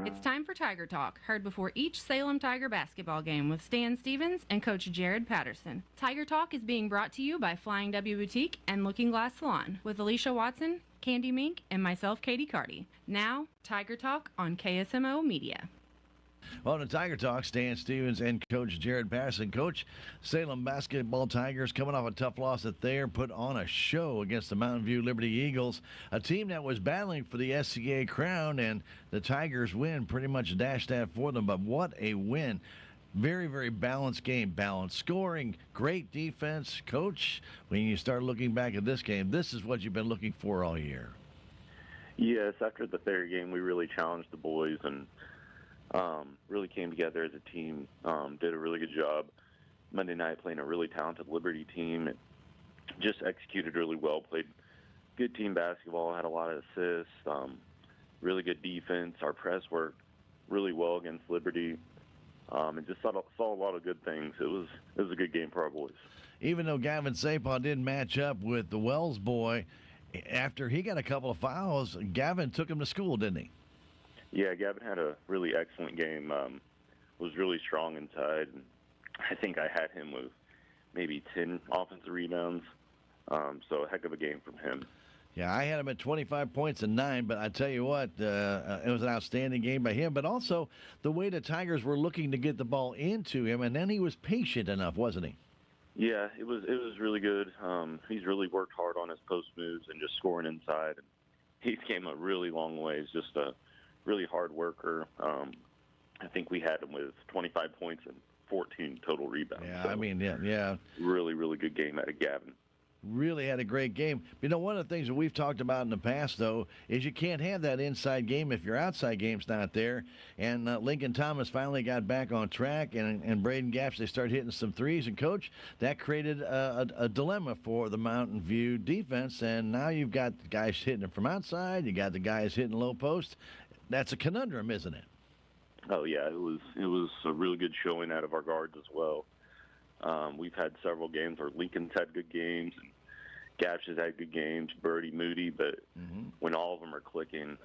It's time for Tiger Talk, heard before each Salem Tiger basketball game with Stan Stevens and Coach Jared Patterson. Tiger Talk is being brought to you by Flying W Boutique and Looking Glass Salon with Alicia Watson, Candy Mink, and myself, Katie Carty. Now, Tiger Talk on KSMO Media. Well, to Tiger Talk, Stan Stevens and Coach Jared Patterson. Coach, Salem basketball Tigers coming off a tough loss at Thayer, put on a show against the Mountain View Liberty Eagles, a team that was battling for the SCA crown, and the Tigers win pretty much dashed that for them. But what a win. Very, very balanced game, balanced scoring, great defense. Coach, when you start looking back at this game, this is what you've been looking for all year. Yes, after the Thayer game, we really challenged the boys and really came together as a team, did a really good job Monday night playing a really talented Liberty team. And just executed really well, played good team basketball, had a lot of assists, really good defense. Our press worked really well against Liberty, and just saw a lot of good things. It was a good game for our boys. Even though Gavin Sapon didn't match up with the Wells boy, after he got a couple of fouls, Gavin took him to school, didn't he? Yeah, Gavin had a really excellent game, was really strong inside, and I think I had him with maybe 10 offensive rebounds, so a heck of a game from him. Yeah, I had him at 25 points and 9, but I tell you what, it was an outstanding game by him, but also the way the Tigers were looking to get the ball into him, and then he was patient enough, wasn't he? Yeah, it was really good. He's really worked hard on his post moves and just scoring inside. He's came a really long ways, just a really hard worker. I think we had him with 25 points and 14 total rebounds. Yeah, so I mean, yeah. Really, really good game out of Gavin. Really had a great game. You know, one of the things that we've talked about in the past, though, is you can't have that inside game if your outside game's not there. And Lincoln Thomas finally got back on track, and Braden Gaps, they started hitting some threes. And, Coach, that created a dilemma for the Mountain View defense. And now you've got guys hitting it from outside. You got the guys hitting low post. That's a conundrum, isn't it? Oh, yeah. It was a really good showing out of our guards as well. We've had several games where Lincoln's had good games, and Gaps has had good games, Birdie, Moody, but when all of them are clicking,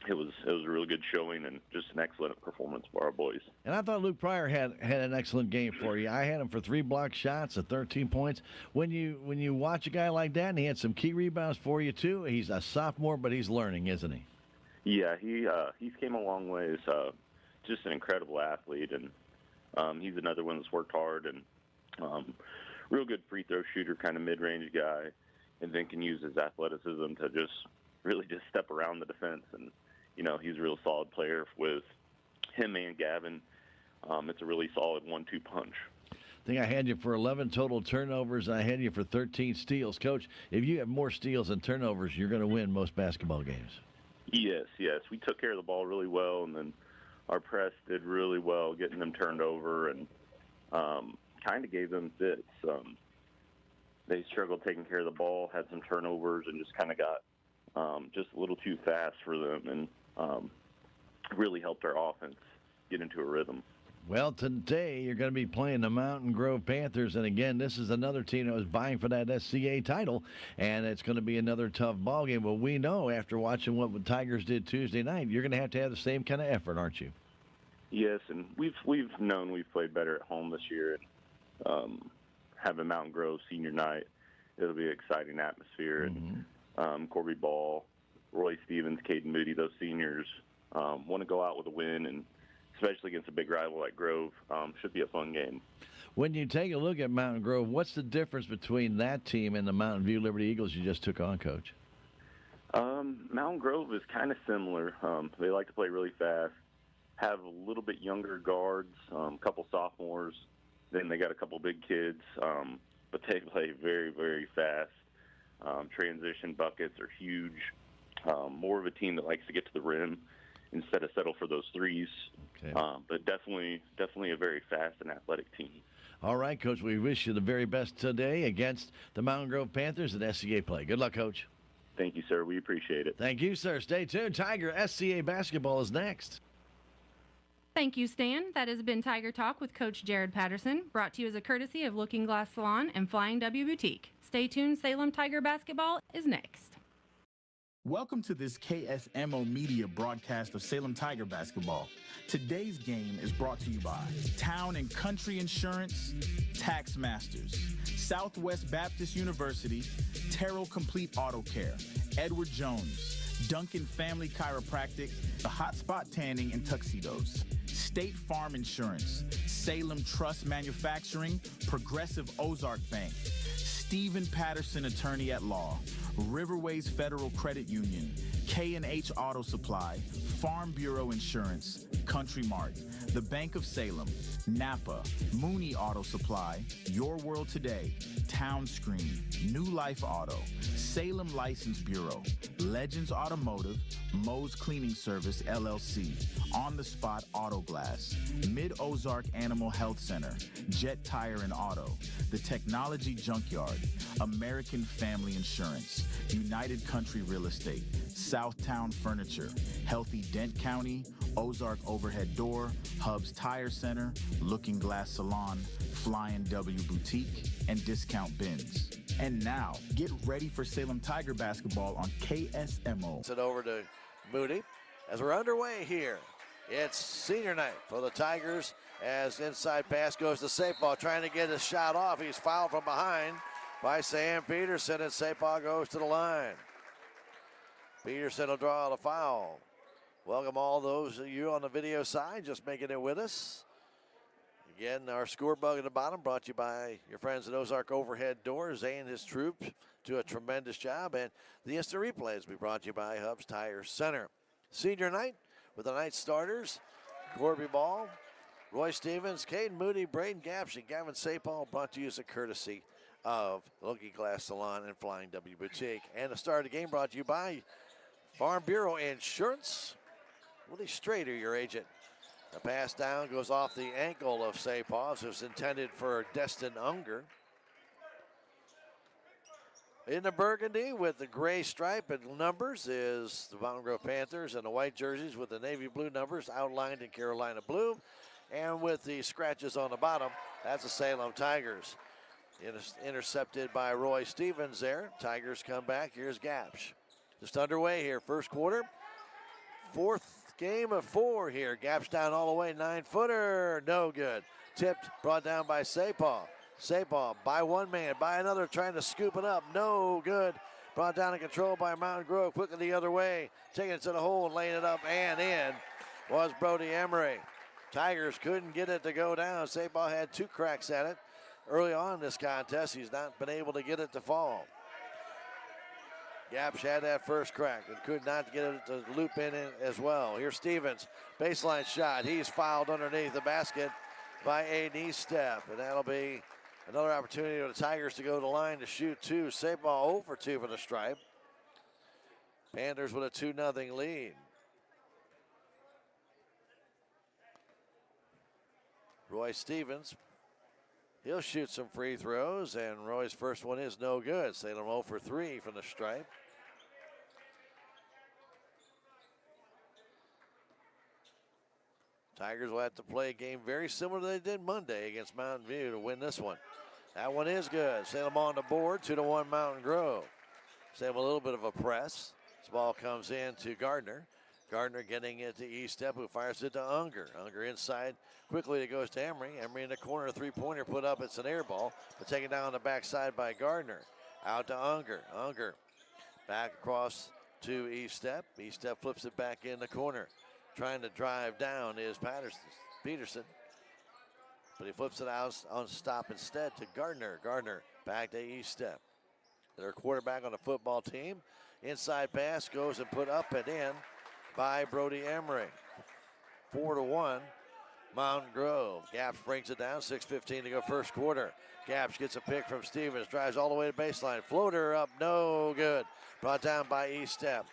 it was a really good showing and just an excellent performance for our boys. And I thought Luke Pryor had an excellent game for you. I had him for 3 block shots at 13 points. When you watch a guy like that, and he had some key rebounds for you too, he's a sophomore, but he's learning, isn't he? Yeah, he's came a long ways. Just an incredible athlete, and he's another one that's worked hard and real good free throw shooter, kind of mid-range guy, and then can use his athleticism to just step around the defense. And, you know, he's a real solid player with him and Gavin. It's a really solid 1-2 punch. I think I had you for 11 total turnovers, and I had you for 13 steals. Coach, if you have more steals than turnovers, you're going to win most basketball games. Yes. We took care of the ball really well, and then our press did really well getting them turned over and kind of gave them fits. They struggled taking care of the ball, had some turnovers, and just kind of got just a little too fast for them, and really helped our offense get into a rhythm. Well, today you're going to be playing the Mountain Grove Panthers, and again, this is another team that was vying for that SCA title, and it's going to be another tough ball game. But we know after watching what the Tigers did Tuesday night, you're going to have the same kind of effort, aren't you? Yes, and we've known we've played better at home this year, and having Mountain Grove senior night, it'll be an exciting atmosphere. And Corby Ball, Roy Stevens, Caden Moody, those seniors want to go out with a win, and especially against a big rival like Grove, should be a fun game. When you take a look at Mountain Grove, what's the difference between that team and the Mountain View Liberty Eagles you just took on, Coach? Mountain Grove is kind of similar. They like to play really fast, have a little bit younger guards, a couple sophomores. Then they got a couple big kids, but they play very, very fast. Transition buckets are huge. More of a team that likes to get to the rim instead of settle for those threes. Okay. But definitely a very fast and athletic team. All right, Coach, we wish you the very best today against the Mountain Grove Panthers at SCA play. Good luck, Coach. Thank you, sir. We appreciate it. Thank you, sir. Stay tuned. Tiger SCA basketball is next. Thank you, Stan. That has been Tiger Talk with Coach Jared Patterson, brought to you as a courtesy of Looking Glass Salon and Flying W Boutique. Stay tuned. Salem Tiger basketball is next. Welcome to this KSMO media broadcast of Salem Tiger basketball. Today's game is brought to you by Town and Country Insurance, Tax Masters, Southwest Baptist University, Terrell Complete Auto Care, Edward Jones, Duncan Family Chiropractic, The Hot Spot Tanning and Tuxedos, State Farm Insurance, Salem Trust Manufacturing, Progressive Ozark Bank, Stephen Patterson Attorney at Law, Riverways Federal Credit Union, K&H Auto Supply, Farm Bureau Insurance, Country Mart, the Bank of Salem, Napa, Mooney Auto Supply, Your World Today, Town Screen, New Life Auto, Salem License Bureau, Legends Automotive, Moe's Cleaning Service, LLC, On the Spot Auto Glass, Mid-Ozark Animal Health Center, Jet Tire and Auto, The Technology Junkyard, American Family Insurance, United Country Real Estate, Southtown Furniture, Healthy Dent County, Ozark Overhead Door, Hub's Tire Center, Looking Glass Salon, Flying W Boutique, and Discount Bins. And now, get ready for Salem Tiger basketball on KSMO. It's it over to Moody as we're underway here. It's senior night for the Tigers as inside pass goes to Sapal trying to get his shot off. He's fouled from behind by Sam Peterson, and Sapal goes to the line. Peterson will draw out a foul. Welcome all those of you on the video side just making it with us. Again, our score bug at the bottom brought to you by your friends at Ozark Overhead Doors. Zay and his troops do a tremendous job. And the instant replays we brought to you by Hub's Tire Center. Senior night with the night starters. Corby Ball, Roy Stevens, Caden Moody, Braden Gapsh, and Gavin Sapal, brought to you as a courtesy of Looking Glass Salon and Flying W Boutique. And the start of the game brought to you by Farm Bureau Insurance. Willie Strader, your agent. The pass down goes off the ankle of Sapal. It was intended for Destin Unger. In the burgundy with the gray stripe and numbers is the Mountain Grove Panthers, and the white jerseys with the navy blue numbers outlined in Carolina blue. And with the scratches on the bottom, that's the Salem Tigers. Intercepted by Roy Stevens there. Tigers come back. Here's Gapsh. Just underway here, first quarter. Fourth game of 4 here. Gapsh down all the way, 9-footer, no good. Tipped, brought down by Sapal. Sapal by one man, by another, trying to scoop it up, no good. Brought down and controlled by Mountain Grove, quickly the other way, taking it to the hole and laying it up and in was Brody Emery. Tigers couldn't get it to go down. Sapal had 2 cracks at it early on in this contest. He's not been able to get it to fall. Gapsh had that first crack and could not get it to loop in as well. Here's Stevens, baseline shot. He's fouled underneath the basket by a knee step, and that'll be another opportunity for the Tigers to go to the line to shoot 2. Sapal 0 for 2 for the stripe. Panthers with a 2-0 lead. Roy Stevens, he'll shoot some free throws, and Roy's first one is no good. Salem 0 for 3 from the stripe. Tigers will have to play a game very similar to they did Monday against Mountain View to win this one. That one is good. Salem on the board, 2-1 Mountain Grove. Salem a little bit of a press. This ball comes in to Gardner. Gardner getting it to E-Step, who fires it to Unger. Unger inside. Quickly it goes to Emery. Emery in the corner, 3-pointer put up. It's an air ball, but taken down on the backside by Gardner. Out to Unger. Unger back across to E-Step. E-Step flips it back in the corner. Trying to drive down is Peterson. But he flips it out on stop instead to Gardner. Gardner back to E-Step. Their quarterback on the football team. Inside pass goes and put up and in by Brody Emery. 4-1, Mountain Grove. Gapsh brings it down, 6:15 to go first quarter. Gapsh gets a pick from Stevens, drives all the way to baseline. Floater up, no good. Brought down by E-Step.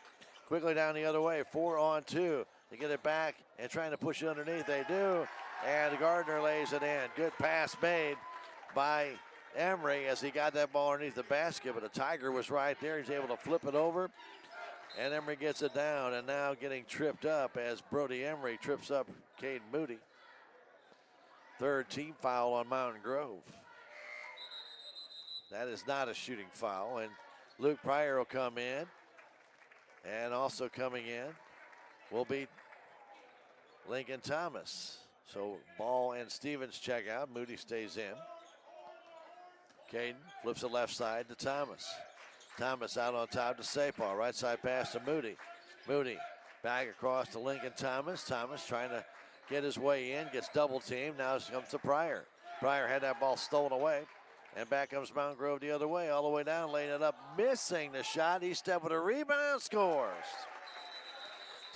Quickly down the other way, 4-on-2. They get it back and trying to push it underneath, they do. And Gardner lays it in. Good pass made by Emery as he got that ball underneath the basket, but the Tiger was right there. He's able to flip it over. And Emery gets it down, and now getting tripped up as Brody Emery trips up Caden Moody. Third team foul on Mountain Grove. That is not a shooting foul, and Luke Pryor will come in. And also coming in will be Lincoln Thomas. So Ball and Stevens check out. Moody stays in. Caden flips the left side to Thomas. Thomas out on top to Sapar. Right side pass to Moody. Moody back across to Lincoln Thomas. Thomas trying to get his way in. Gets double teamed. Now it comes to Pryor. Pryor had that ball stolen away. And back comes Mountain Grove the other way. All the way down. Laying it up. Missing the shot. He stepped with a rebound. Scores.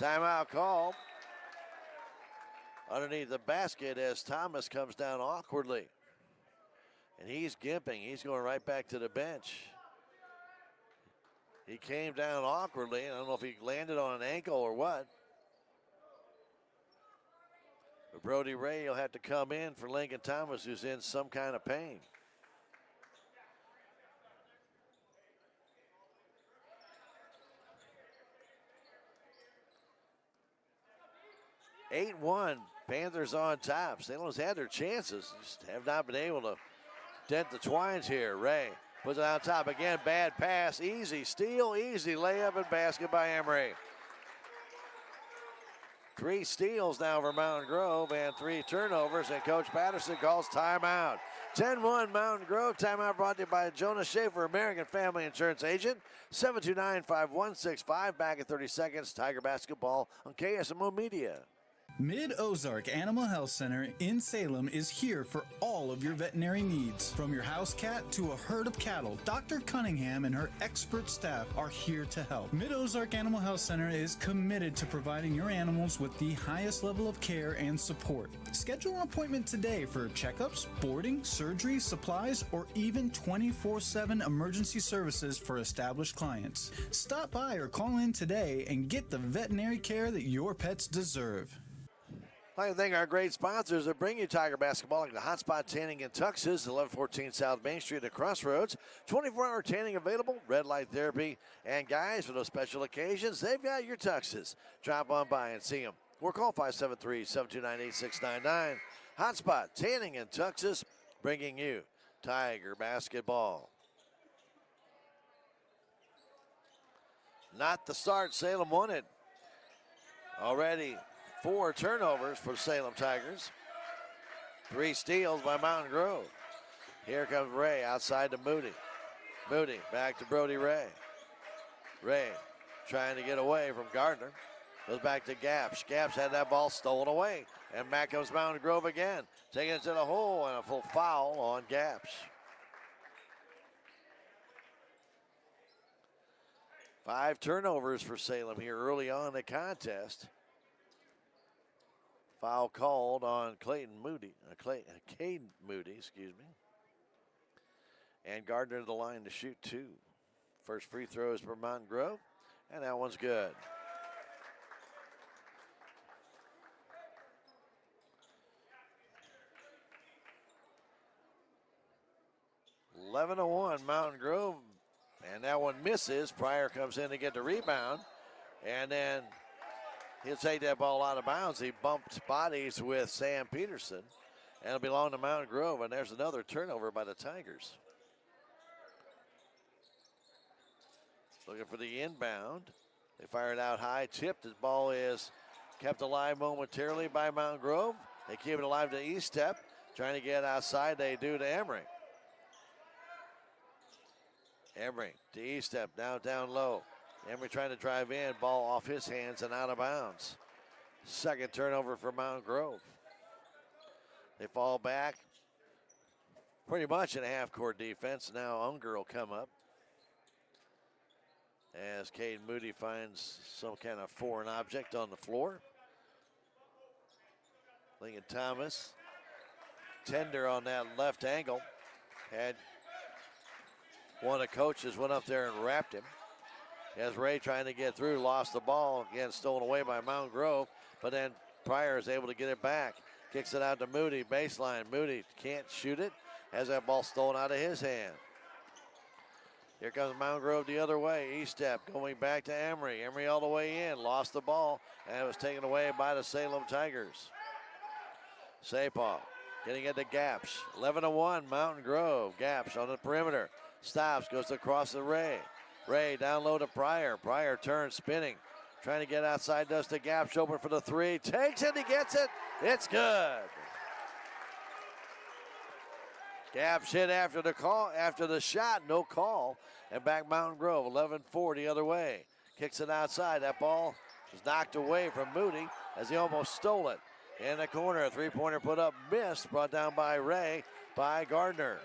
Timeout call. Underneath the basket as Thomas comes down awkwardly. And he's gimping. He's going right back to the bench. He came down awkwardly. I don't know if he landed on an ankle or what. But Brody Ray will have to come in for Lincoln Thomas, who's in some kind of pain. (8-1). Panthers on top. Salem's had their chances, just have not been able to dent the twines here. Ray puts it on top again. Bad pass. Easy steal. Easy layup and basket by Emery. 3 steals now for Mountain Grove and 3 turnovers. And Coach Patterson calls timeout. 10-1 Mountain Grove. Timeout brought to you by Jonah Schaefer, American Family Insurance Agent. 729-5165. Back in 30 seconds. Tiger basketball on KSMO Media. Mid-Ozark Animal Health Center in Salem is here for all of your veterinary needs. From your house cat to a herd of cattle, Dr. Cunningham and her expert staff are here to help. Mid-Ozark Animal Health Center is committed to providing your animals with the highest level of care and support. Schedule an appointment today for checkups, boarding, surgery, supplies, or even 24/7 emergency services for established clients. Stop by or call in today and get the veterinary care that your pets deserve. I'd like to thank our great sponsors that bring you Tiger basketball, like the Hotspot Tanning and Tuxes, 1114 South Main Street at Crossroads. 24-hour tanning available, red light therapy, and guys, for those special occasions, they've got your Tuxes. Drop on by and see them. Or call 573-729-8699. Hotspot Tanning and Tuxes, bringing you Tiger basketball. Not the start Salem wanted. Already 4 turnovers for Salem Tigers. 3 steals by Mountain Grove. Here comes Ray outside to Moody. Moody back to Brody Ray. Ray trying to get away from Gardner. Goes back to Gaps. Gaps had that ball stolen away. And back comes Mountain Grove again. Taking it to the hole and a full foul on Gaps. 5 turnovers for Salem here early on in the contest. Foul called on Caden Moody, excuse me. And Gardner to the line to shoot 2. First free throw is for Mountain Grove, and that one's good. (11-1) Mountain Grove, and that one misses. Pryor comes in to get the rebound, and then he'll take that ball out of bounds. He bumped bodies with Sam Peterson, and it'll belong to Mountain Grove, and there's another turnover by the Tigers. Looking for the inbound. They fire it out high, tipped. The ball is kept alive momentarily by Mountain Grove. They keep it alive to East Step. Trying to get outside, they do to Emery. Emery to East Step, now down low. Emery trying to drive in, ball off his hands and out of bounds. Second turnover for Mountain Grove. They fall back pretty much in a half-court defense. Now Unger will come up as Caden Moody finds some kind of foreign object on the floor. Lincoln Thomas, tender on that left ankle. Had one of the coaches went up there and wrapped him. As Ray trying to get through, lost the ball. Again, stolen away by Mountain Grove. But then Pryor is able to get it back. Kicks it out to Moody, baseline. Moody can't shoot it. Has that ball stolen out of his hand. Here comes Mountain Grove the other way. East Step going back to Emery. Emery all the way in. Lost the ball. And it was taken away by the Salem Tigers. Sapal getting it to Gaps. 11-1 Mountain Grove. Gaps on the perimeter. Stops, goes across the Ray. Ray down low to Pryor. Pryor turns, spinning. Trying to get outside, does to Gaps, open for the three. Takes it, he gets it. It's good. Gaps hit after the shot, no call. And back Mountain Grove, 11-4 the other way. Kicks it outside. That ball was knocked away from Moody as he almost stole it. In the corner, a three-pointer put up, missed, brought down by Ray, by Gardner.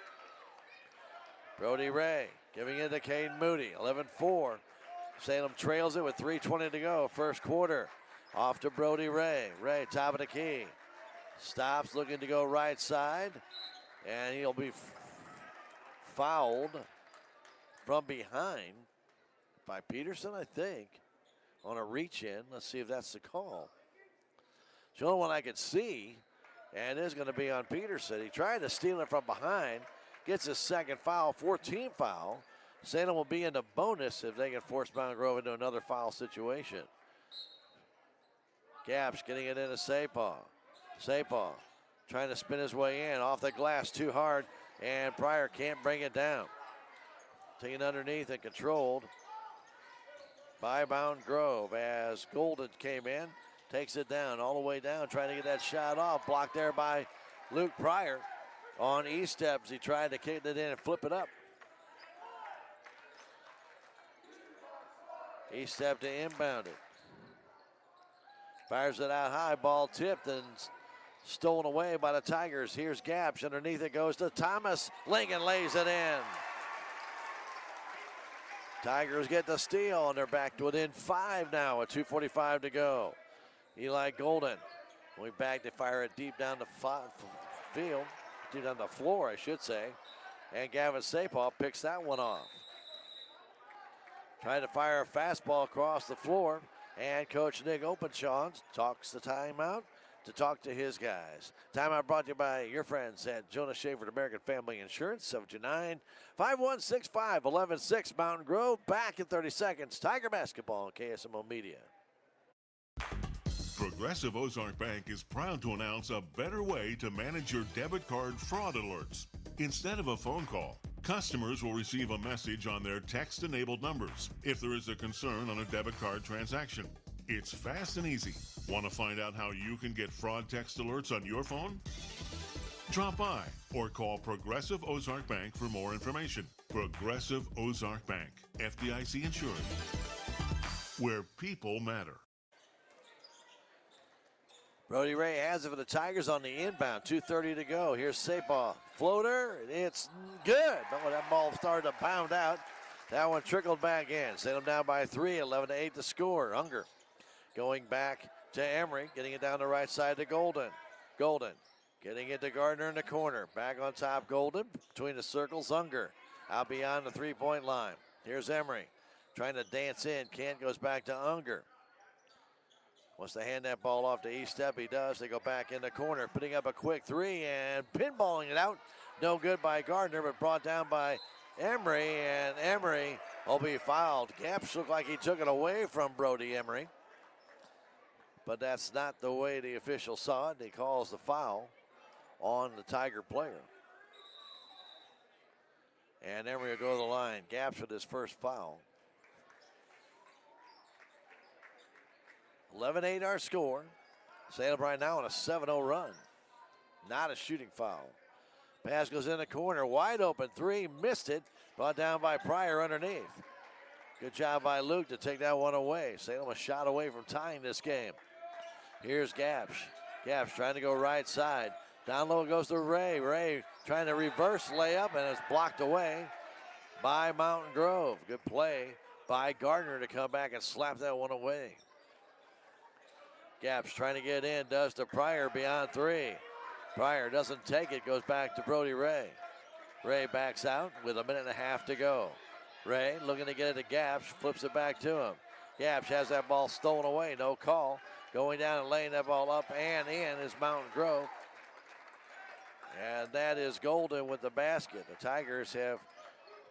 Brody Ray giving it to Caden Moody, 11-4. Salem trails it with 3:20 to go, first quarter. Off to Brody Ray. Ray, top of the key. Stops, looking to go right side, and he'll be fouled from behind by Peterson, I think, on a reach-in. Let's see if that's the call. It's the only one I could see, and it is going to be on Peterson. He tried to steal it from behind, gets his second foul, 14 foul. Salem will be in the bonus if they can force Mountain Grove into another foul situation. Gaps getting it into Sapah. Sapah trying to spin his way in, off the glass too hard, and Pryor can't bring it down. Taken underneath and controlled by Mountain Grove as Golden came in, takes it down, all the way down, trying to get that shot off. Blocked there by Luke Pryor. On E-steps, he tried to kick it in and flip it up. E-step to inbound it. Fires it out high, ball tipped and stolen away by the Tigers. Here's Gaps, underneath it goes to Thomas. Lincoln lays it in. Tigers get the steal, and they're back to within 5 now with 2:45 to go. Eli Golden, we back to fire it deep down the field, deep down the floor, I should say. And Gavin Sapah picks that one off. Trying to fire a fastball across the floor, and Coach Nick Openshaw talks the timeout to talk to his guys. Timeout brought to you by your friends at Jonas Schaefer American Family Insurance, 729-5165, 11-6 Mountain Grove. Back in 30 seconds. Tiger basketball on KSMO Media. Progressive Ozark Bank is proud to announce a better way to manage your debit card fraud alerts. Instead of a phone call, customers will receive a message on their text-enabled numbers if there is a concern on a debit card transaction. It's fast and easy. Want to find out how you can get fraud text alerts on your phone? Drop by or call Progressive Ozark Bank for more information. Progressive Ozark Bank, FDIC insured, where people matter. Brody Ray has it for the Tigers on the inbound. 2:30 to go. Here's Sapah. Floater. It's good. But when that ball started to pound out, that one trickled back in. Salem down by 3. 11-8 to score. Unger going back to Emery. Getting it down the right side to Golden. Golden getting it to Gardner in the corner. Back on top, Golden. Between the circles, Unger. Out beyond the three-point line. Here's Emery. Trying to dance in. Kent goes back to Unger. Wants to hand that ball off to E-step. He does. They go back in the corner, putting up a quick three and pinballing it out. No good by Gardner, but brought down by Emery, and Emery will be fouled. Gaps looked like he took it away from Brody Emery, but that's not the way the official saw it. He calls the foul on the Tiger player. And Emery will go to the line. Gaps with his first foul. 11-8 our score. Salem right now on a 7-0 run. Not a shooting foul. Pass goes in the corner. Wide open three. Missed it. Brought down by Pryor underneath. Good job by Luke to take that one away. Salem a shot away from tying this game. Here's Gaps. Gaps trying to go right side. Down low goes to Ray. Ray trying to reverse layup, and it's blocked away by Mountain Grove. Good play by Gardner to come back and slap that one away. Gaps trying to get in, does to Pryor beyond 3. Pryor doesn't take it, goes back to Brody Ray. Ray backs out with a minute and a half to go. Ray looking to get it to Gaps, flips it back to him. Gaps has that ball stolen away, no call. Going down and laying that ball up and in is Mountain Grove. And that is Golden with the basket. The Tigers have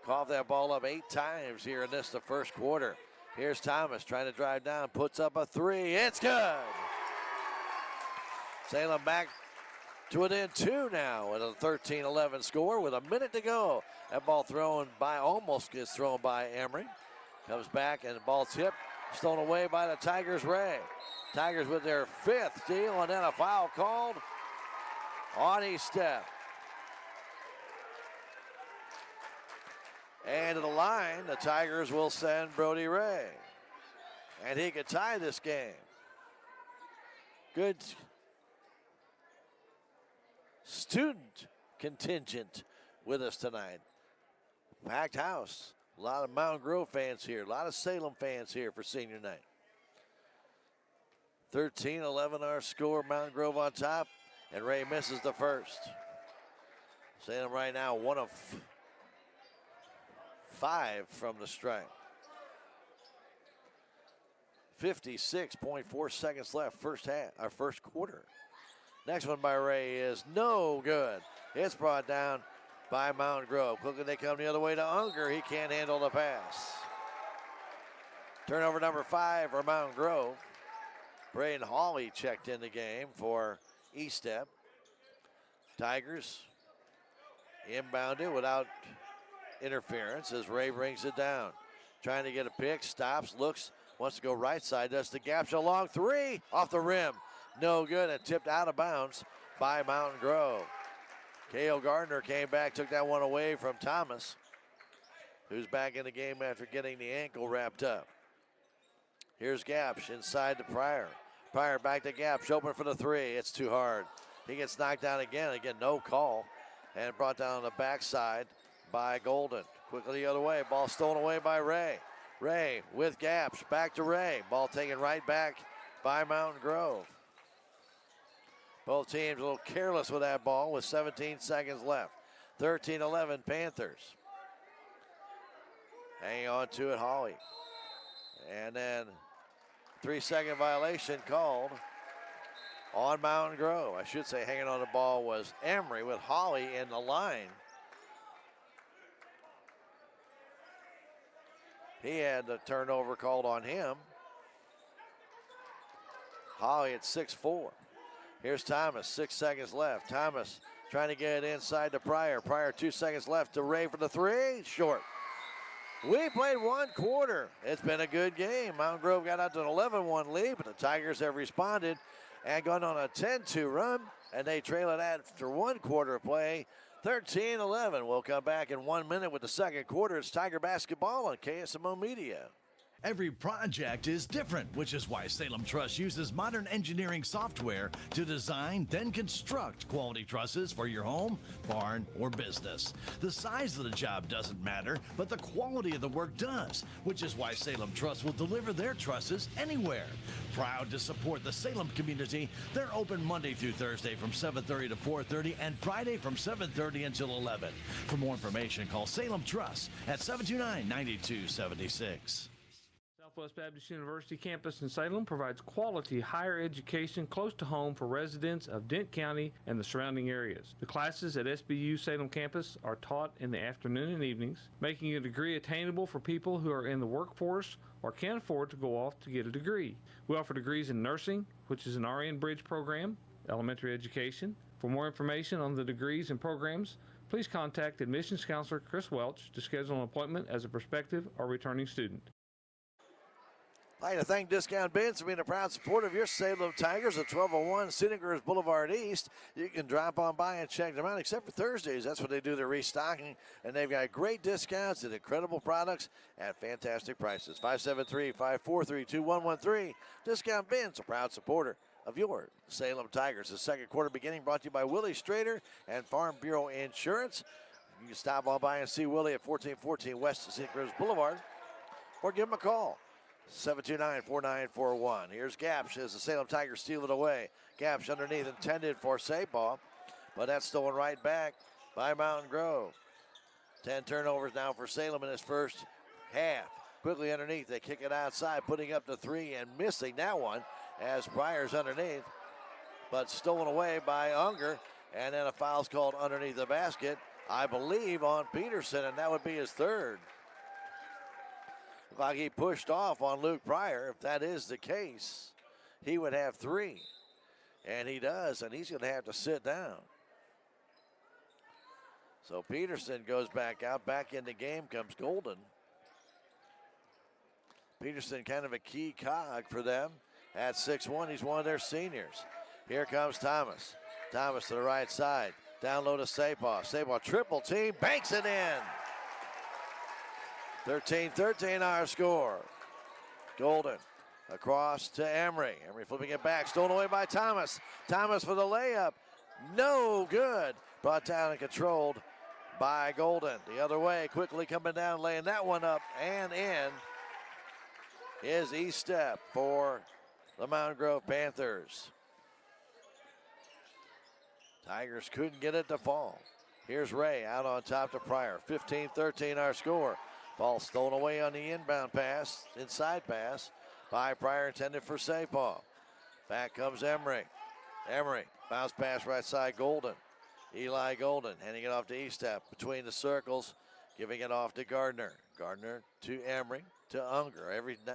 coughed that ball up 8 times here in the first quarter. Here's Thomas trying to drive down, puts up a 3. It's good. Salem back to within 2 now with a 13-11 score with a minute to go. That ball almost gets thrown by Emery. Comes back and the ball tipped. Stolen away by the Tigers, Ray. Tigers with their 5th steal, and then a foul called on Estep. And to the line, the Tigers will send Brody Ray. And he could tie this game. Good student contingent with us tonight. Packed house. A lot of Mountain Grove fans here. A lot of Salem fans here for senior night. 13-11 our score. Mountain Grove on top. And Ray misses the first. Salem right now 1 of 5 from the strike. 56.4 seconds left, first quarter. Next one by Ray is no good. It's brought down by Mountain Grove. Quickly they come the other way to Unger. He can't handle the pass. Turnover number 5 for Mountain Grove. Braden Hawley checked in the game for Estep. Tigers inbounded without interference as Ray brings it down. Trying to get a pick, stops, looks, wants to go right side, does the gap, a long 3 off the rim. No good, and tipped out of bounds by Mountain Grove. Cale Gardner came back, took that one away from Thomas, who's back in the game after getting the ankle wrapped up. Here's Gapsch inside to Pryor. Pryor back to Gapsch, open for the 3. It's too hard. He gets knocked down again. Again, no call. And brought down on the backside by Golden. Quickly the other way. Ball stolen away by Ray. Ray with Gapsch. Back to Ray. Ball taken right back by Mountain Grove. Both teams a little careless with that ball with 17 seconds left. 13-11 Panthers. Hanging on to it, Hawley. And then 3-second violation called on Mountain Grove. I should say hanging on the ball was Emery with Hawley in the line. He had the turnover called on him. Hawley at 6'4". Here's Thomas, 6 seconds left. Thomas trying to get it inside to Pryor. Pryor 2 seconds left to Ray for the 3, short. We played 1 quarter. It's been a good game. Mountain Grove got out to an 11-1 lead, but the Tigers have responded and gone on a 10-2 run, and they trail it after 1 quarter of play, 13-11. We'll come back in 1 minute with the second quarter. It's Tiger basketball on KSMO Media. Every project is different, which is why Salem Truss uses modern engineering software to design, then construct quality trusses for your home, barn, or business. The size of the job doesn't matter, but the quality of the work does, which is why Salem Truss will deliver their trusses anywhere. Proud to support the Salem community, they're open Monday through Thursday from 7:30 to 4:30 and Friday from 7:30 until 11. For more information, call Salem Truss at 729-9276. Southwest Baptist University campus in Salem provides quality higher education close to home for residents of Dent County and the surrounding areas. The classes at SBU Salem campus are taught in the afternoon and evenings, making a degree attainable for people who are in the workforce or can't afford to go off to get a degree. We offer degrees in nursing, which is an RN Bridge program, elementary education. For more information on the degrees and programs, please contact admissions counselor Chris Welch to schedule an appointment as a prospective or returning student. I'd like to thank Discount Bins for being a proud supporter of your Salem Tigers at 1201 Cinegrove Boulevard East. You can drop on by and check them out, except for Thursdays. That's when they do their restocking, and they've got great discounts and incredible products at fantastic prices. 573-543-2113. Discount Bins, a proud supporter of your Salem Tigers. The second quarter beginning brought to you by Willie Strader and Farm Bureau Insurance. You can stop on by and see Willie at 1414 West Cinegrove Boulevard, or give him a call. 729-4941. Here's Gapsch as the Salem Tigers steal it away. Gapsch underneath, intended for save ball, but that's stolen right back by Mountain Grove. 10 turnovers now for Salem in this first half. Quickly underneath, they kick it outside, putting up the 3 and missing that one as Pryor's underneath, but stolen away by Unger, and then a foul's called underneath the basket, I believe on Peterson, and that would be his third. Like he pushed off on Luke Pryor. If that is the case, he would have 3. And he does, and he's going to have to sit down. So Peterson goes back out. Back in the game comes Golden. Peterson kind of a key cog for them. At 6'1", he's one of their seniors. Here comes Thomas. Thomas to the right side. Down low to Sapaw. Sapaw triple team, banks it in. 13-13 our score. Golden across to Emery. Emery flipping it back, stolen away by Thomas. Thomas for the layup. No good. Brought down and controlled by Golden. The other way, quickly coming down, laying that one up and in is East Step for the Mountain Grove Panthers. Tigers couldn't get it to fall. Here's Ray out on top to Pryor. 15-13 our score. Ball stolen away on the inbound pass, inside pass by Pryor, intended for Sapaw. Back comes Emery. Emery, bounce pass right side, Golden. Eli Golden handing it off to East Step between the circles, giving it off to Gardner. Gardner to Emery, to Unger.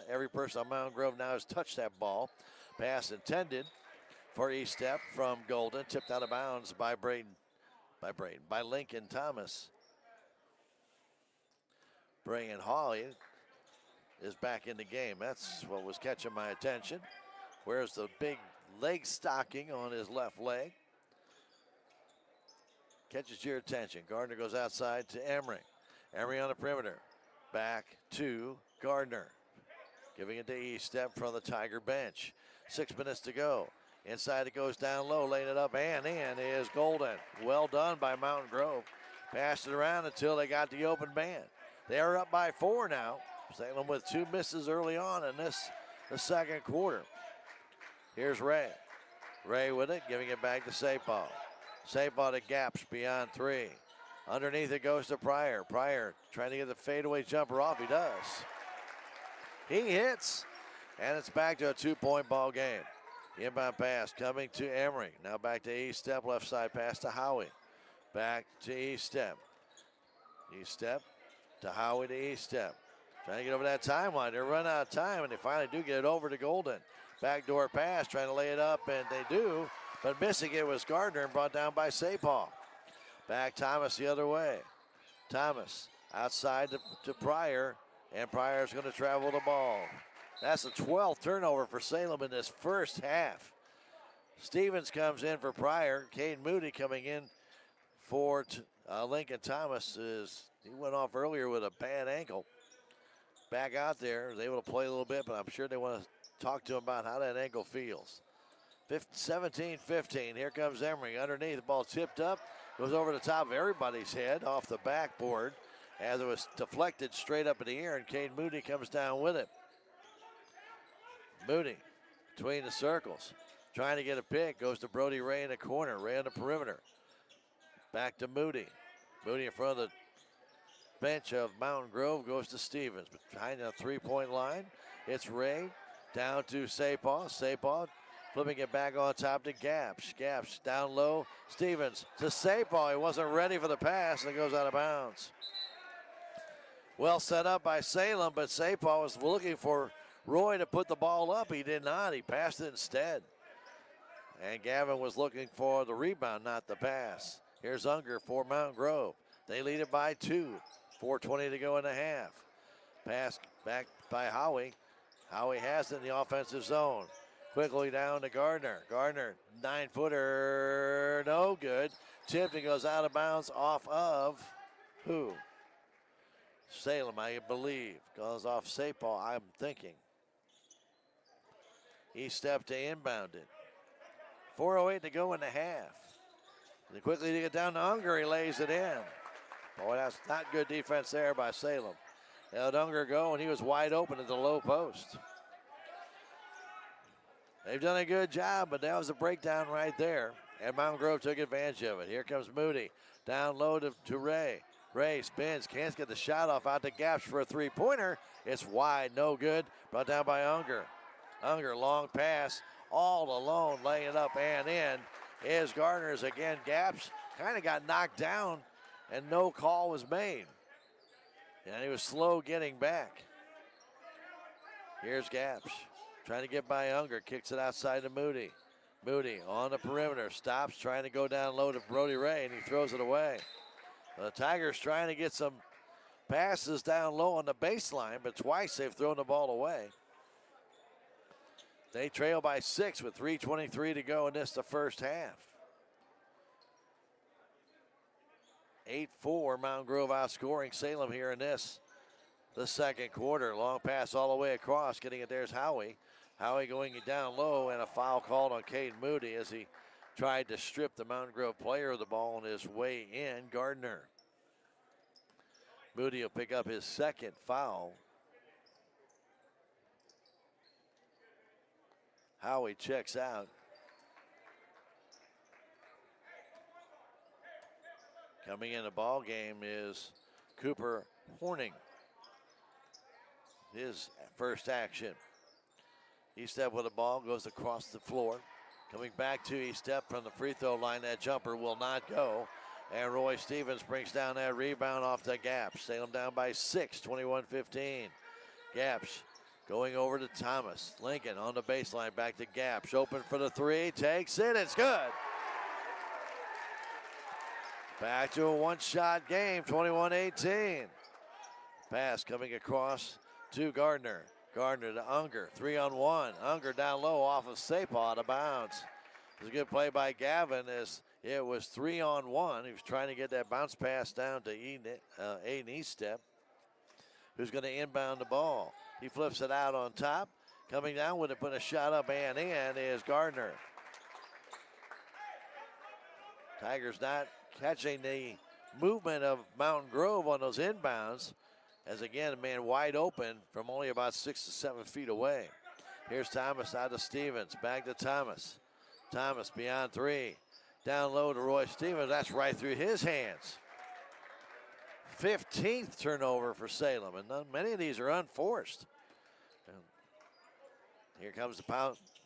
Every person on Mountain Grove now has touched that ball. Pass intended for East Step from Golden, tipped out of bounds by Lincoln Thomas. Brian Hawley is back in the game. That's what was catching my attention. Where's the big leg stocking on his left leg? Catches your attention. Gardner goes outside to Emery. Emery on the perimeter. Back to Gardner. Giving it to East Step from the Tiger bench. 6 minutes to go. Inside it goes down low, laying it up and in is Golden. Well done by Mountain Grove. Passed it around until they got the open man. They are up by 4 now. Salem with 2 misses early on in the second quarter. Here's Ray. Ray with it, giving it back to Sapaw. Sapaw to Gaps beyond 3. Underneath it goes to Pryor. Pryor trying to get the fadeaway jumper off. He does. He hits, and it's back to a 2-point ball game. Inbound pass coming to Emery. Now back to East Step, left side pass to Howie. Back to East Step. East Step to Howie to East Step. Trying to get over that timeline. They're running out of time, and they finally do get it over to Golden. Backdoor pass, trying to lay it up, and they do. But missing it was Gardner and brought down by Sapaw. Back Thomas the other way. Thomas outside to Pryor, and Pryor's going to travel the ball. That's the 12th turnover for Salem in this first half. Stevens comes in for Pryor. Cade Moody coming in for Lincoln Thomas. He went off earlier with a bad ankle. Back out there, was able to play a little bit, but I'm sure they want to talk to him about how that ankle feels. 17-15, here comes Emery underneath. The ball tipped up, goes over the top of everybody's head off the backboard as it was deflected straight up in the air, and Cade Moody comes down with it. Moody between the circles, trying to get a pick, goes to Brody Ray in the corner, Ray on the perimeter. Back to Moody. Moody in front of the bench of Mountain Grove, goes to Stevens. Behind the 3-point line, it's Ray down to Sapaw. Sapaw flipping it back on top to Gaps. Gaps down low. Stevens to Sapaw. He wasn't ready for the pass and it goes out of bounds. Well set up by Salem, but Sapaw was looking for Roy to put the ball up. He did not. He passed it instead. And Gavin was looking for the rebound, not the pass. Here's Unger for Mountain Grove. They lead it by 2. 4:20 to go in the half. Pass back by Howie. Howie has it in the offensive zone. Quickly down to Gardner. Gardner, 9-footer, no good. Tipped and goes out of bounds off of who? Salem, I believe. Goes off Sapaw, I'm thinking. He stepped to inbound it. 4:08 to go in the half. And quickly to get down to Unger, he lays it in. Boy, that's not good defense there by Salem. They let Unger go, and he was wide open at the low post. They've done a good job, but that was a breakdown right there. And Mountain Grove took advantage of it. Here comes Moody. Down low to Ray. Ray spins, can't get the shot off, out to Gaps for a 3-pointer. It's wide, no good. Brought down by Unger. Unger, long pass, all alone, laying it up and in is Gardner's again. Gaps kind of got knocked down, and no call was made. And he was slow getting back. Here's Gaps. Trying to get by Unger, kicks it outside to Moody. Moody on the perimeter, stops, trying to go down low to Brody Ray, and he throws it away. The Tigers trying to get some passes down low on the baseline, but twice they've thrown the ball away. They trail by 6 with 3:23 to go in this, the first half. 8-4, Mountain Grove outscoring Salem here in this, the second quarter. Long pass all the way across, getting it. There's Howie. Howie going down low, and a foul called on Caden Moody as he tried to strip the Mountain Grove player of the ball on his way in. Gardner. Moody will pick up his second foul. Howie checks out. Coming in the ball game is Cooper Horning. His first action. E-step with the ball, goes across the floor. Coming back to E-step from the free throw line. That jumper will not go. And Roy Stevens brings down that rebound off the Gaps. Salem down by 6, 21-15. Gaps going over to Thomas. Lincoln on the baseline, back to Gaps. Open for the three, takes it, it's good. Back to a one-shot game, 21-18. Pass coming across to Gardner. Gardner to Unger, 3-on-1. Unger down low off of Sapah, out of bounds. It was a good play by Gavin as it was 3-on-1. He was trying to get that bounce pass down to Aiden Eastep, who's going to inbound the ball. He flips it out on top. Coming down with it, put a shot up and in is Gardner. Tigers not catching the movement of Mountain Grove on those inbounds. As again, a man wide open from only about 6 to 7 feet away. Here's Thomas out to Stevens. Back to Thomas. Thomas beyond 3. Down low to Roy Stevens. That's right through his hands. 15th turnover for Salem, and many of these are unforced. And here comes the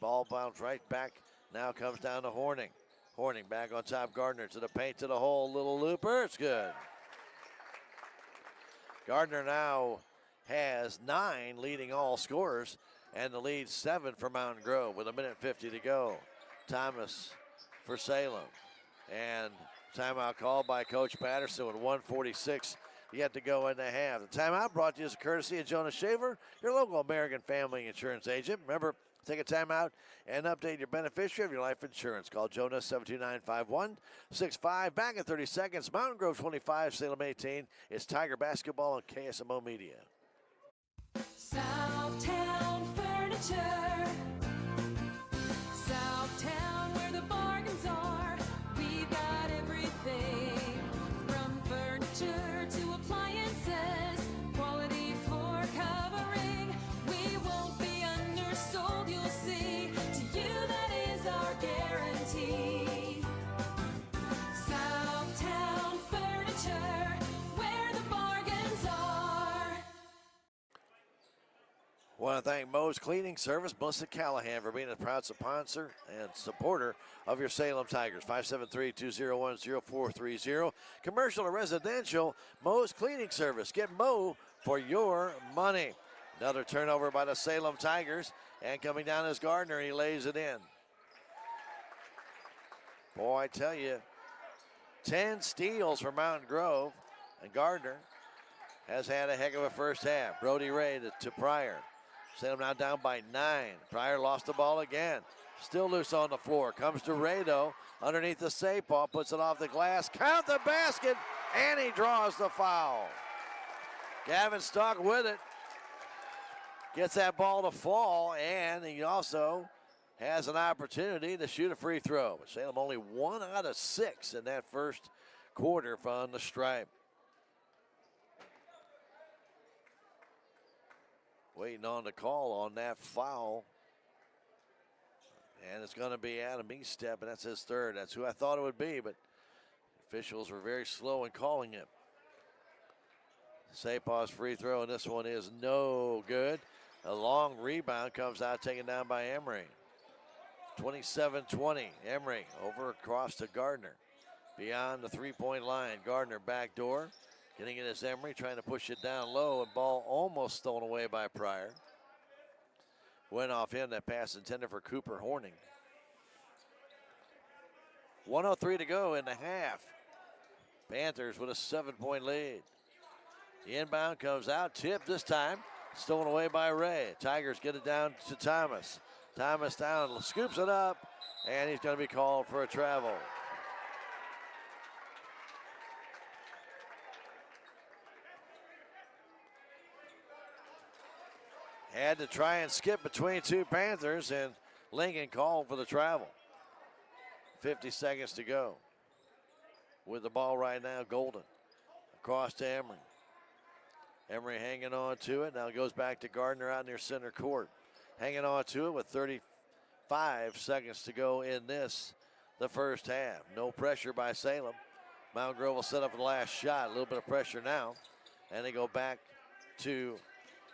ball bounce right back. Now comes down to Horning. Horning back on top. Gardner to the paint, to the hole. Little looper. It's good. Gardner now has 9, leading all scorers, and the lead 7 for Mountain Grove with 1:50 to go. Thomas for Salem. And timeout called by Coach Patterson with 1:46 yet to go in the half. The timeout brought to you as a courtesy of Jonas Shaver, your local American family insurance agent. Remember, take a timeout and update your beneficiary of your life insurance. Call Jonas 729-5165. Back in 30 seconds. Mountain Grove 25, Salem 18. It's Tiger basketball on KSMO Media. Southtown Furniture. Southtown, where the bargains are. We've got everything from furniture to appliances. Quality floor covering. We won't be undersold, you'll see. To you, that is our guarantee. Southtown Furniture, where the bargains are. I want to thank Moe's Cleaning Service, Melissa Callahan, for being a proud sponsor and supporter of your Salem Tigers. 573-201-0430. Commercial or residential, Moe's Cleaning Service. Get Moe for your money. Another turnover by the Salem Tigers. And coming down is Gardner. He lays it in. Boy, I tell you, 10 steals for Mountain Grove. And Gardner has had a heck of a first half. Brody Ray to Pryor. Salem now down by 9. Pryor lost the ball again. Still loose on the floor. Comes to Ray, though. Underneath the Sapah. Puts it off the glass. Count the basket. And he draws the foul. Gavin stuck with it. Gets that ball to fall. And he also has an opportunity to shoot a free throw. But Salem only 1 out of 6 in that first quarter from the stripe. Waiting on the call on that foul. And it's going to be Adam Eastep, and that's his third. That's who I thought it would be, but officials were very slow in calling it. Sapah's free throw, and this one is no good. A long rebound comes out, taken down by Emery. 27-20, Emery over across to Gardner. Beyond the three-point line, Gardner backdoor. Getting it as Emery, trying to push it down low, and ball almost stolen away by Pryor. Went off him, that pass intended for Cooper Horning. 1:03 to go in the half. Panthers with a 7-point lead. The inbound comes out, tipped this time, stolen away by Ray. Tigers get it down to Thomas. Thomas down, scoops it up, and he's going to be called for a travel. Had to try and skip between two Panthers, and Lincoln called for the travel. 50 seconds to go. With the ball right now, Golden. Across to Emery. Emery hanging on to it. Now it goes back to Gardner out near center court. Hanging on to it with 35 seconds to go in the first half. No pressure by Salem. Mountain Grove will set up the last shot. A little bit of pressure now. And they go back to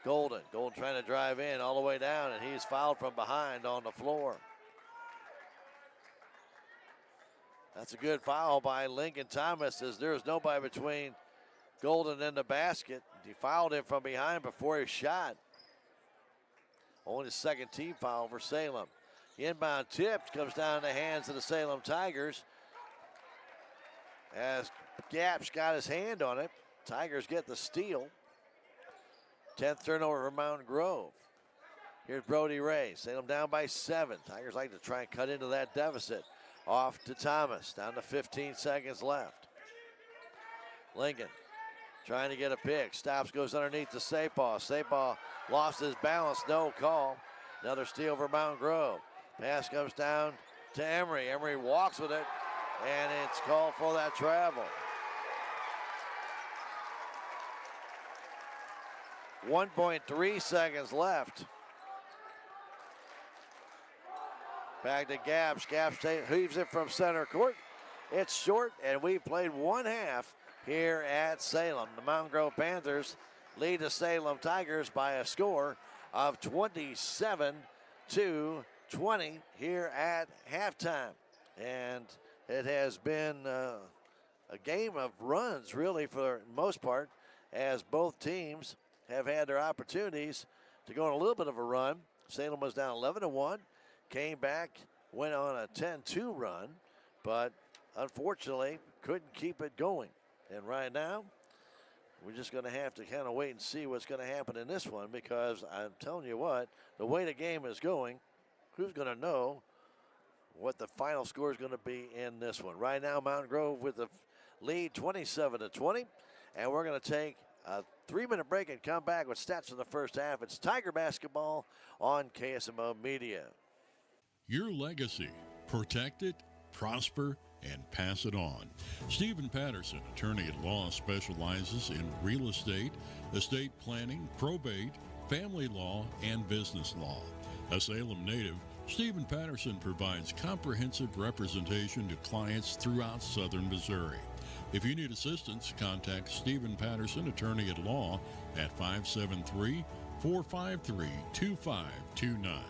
Golden. Golden trying to drive in all the way down, and he's fouled from behind on the floor. That's a good foul by Lincoln Thomas, as there's nobody between Golden and the basket. He fouled him from behind before he shot. Only the second team foul for Salem. The inbound tip comes down in the hands of the Salem Tigers, as Gap's got his hand on it. Tigers get the steal. 10th turnover for Mountain Grove. Here's Brody Ray. Salem down by 7. Tigers like to try and cut into that deficit. Off to Thomas. Down to 15 seconds left. Lincoln trying to get a pick. Stops, goes underneath to Sapal. Sapal lost his balance. No call. Another steal for Mountain Grove. Pass comes down to Emery. Emery walks with it, and it's called for that travel. 1.3 seconds left. Back to Gaps. Gaps heaves it from center court. It's short, and we've played one half here at Salem. The Mountain Grove Panthers lead the Salem Tigers by a score of 27-20 here at halftime. And it has been a game of runs, really, for the most part, as both teams have had their opportunities to go on a little bit of a run. Salem was down 11-1, came back, went on a 10-2 run, but unfortunately couldn't keep it going. And right now, we're just going to have to kind of wait and see what's going to happen in this one, because I'm telling you what, the way the game is going, who's going to know what the final score is going to be in this one. Right now, Mountain Grove with the lead 27-20, and we're going to take a 3-minute break and come back with stats from the first half. It's Tiger basketball on KSMO Media. Your legacy. Protect it, prosper, and pass it on. Stephen Patterson, attorney at law, specializes in real estate, estate planning, probate, family law, and business law. A Salem native, Stephen Patterson provides comprehensive representation to clients throughout southern Missouri. If you need assistance, contact Stephen Patterson, attorney at law, at 573-453-2529.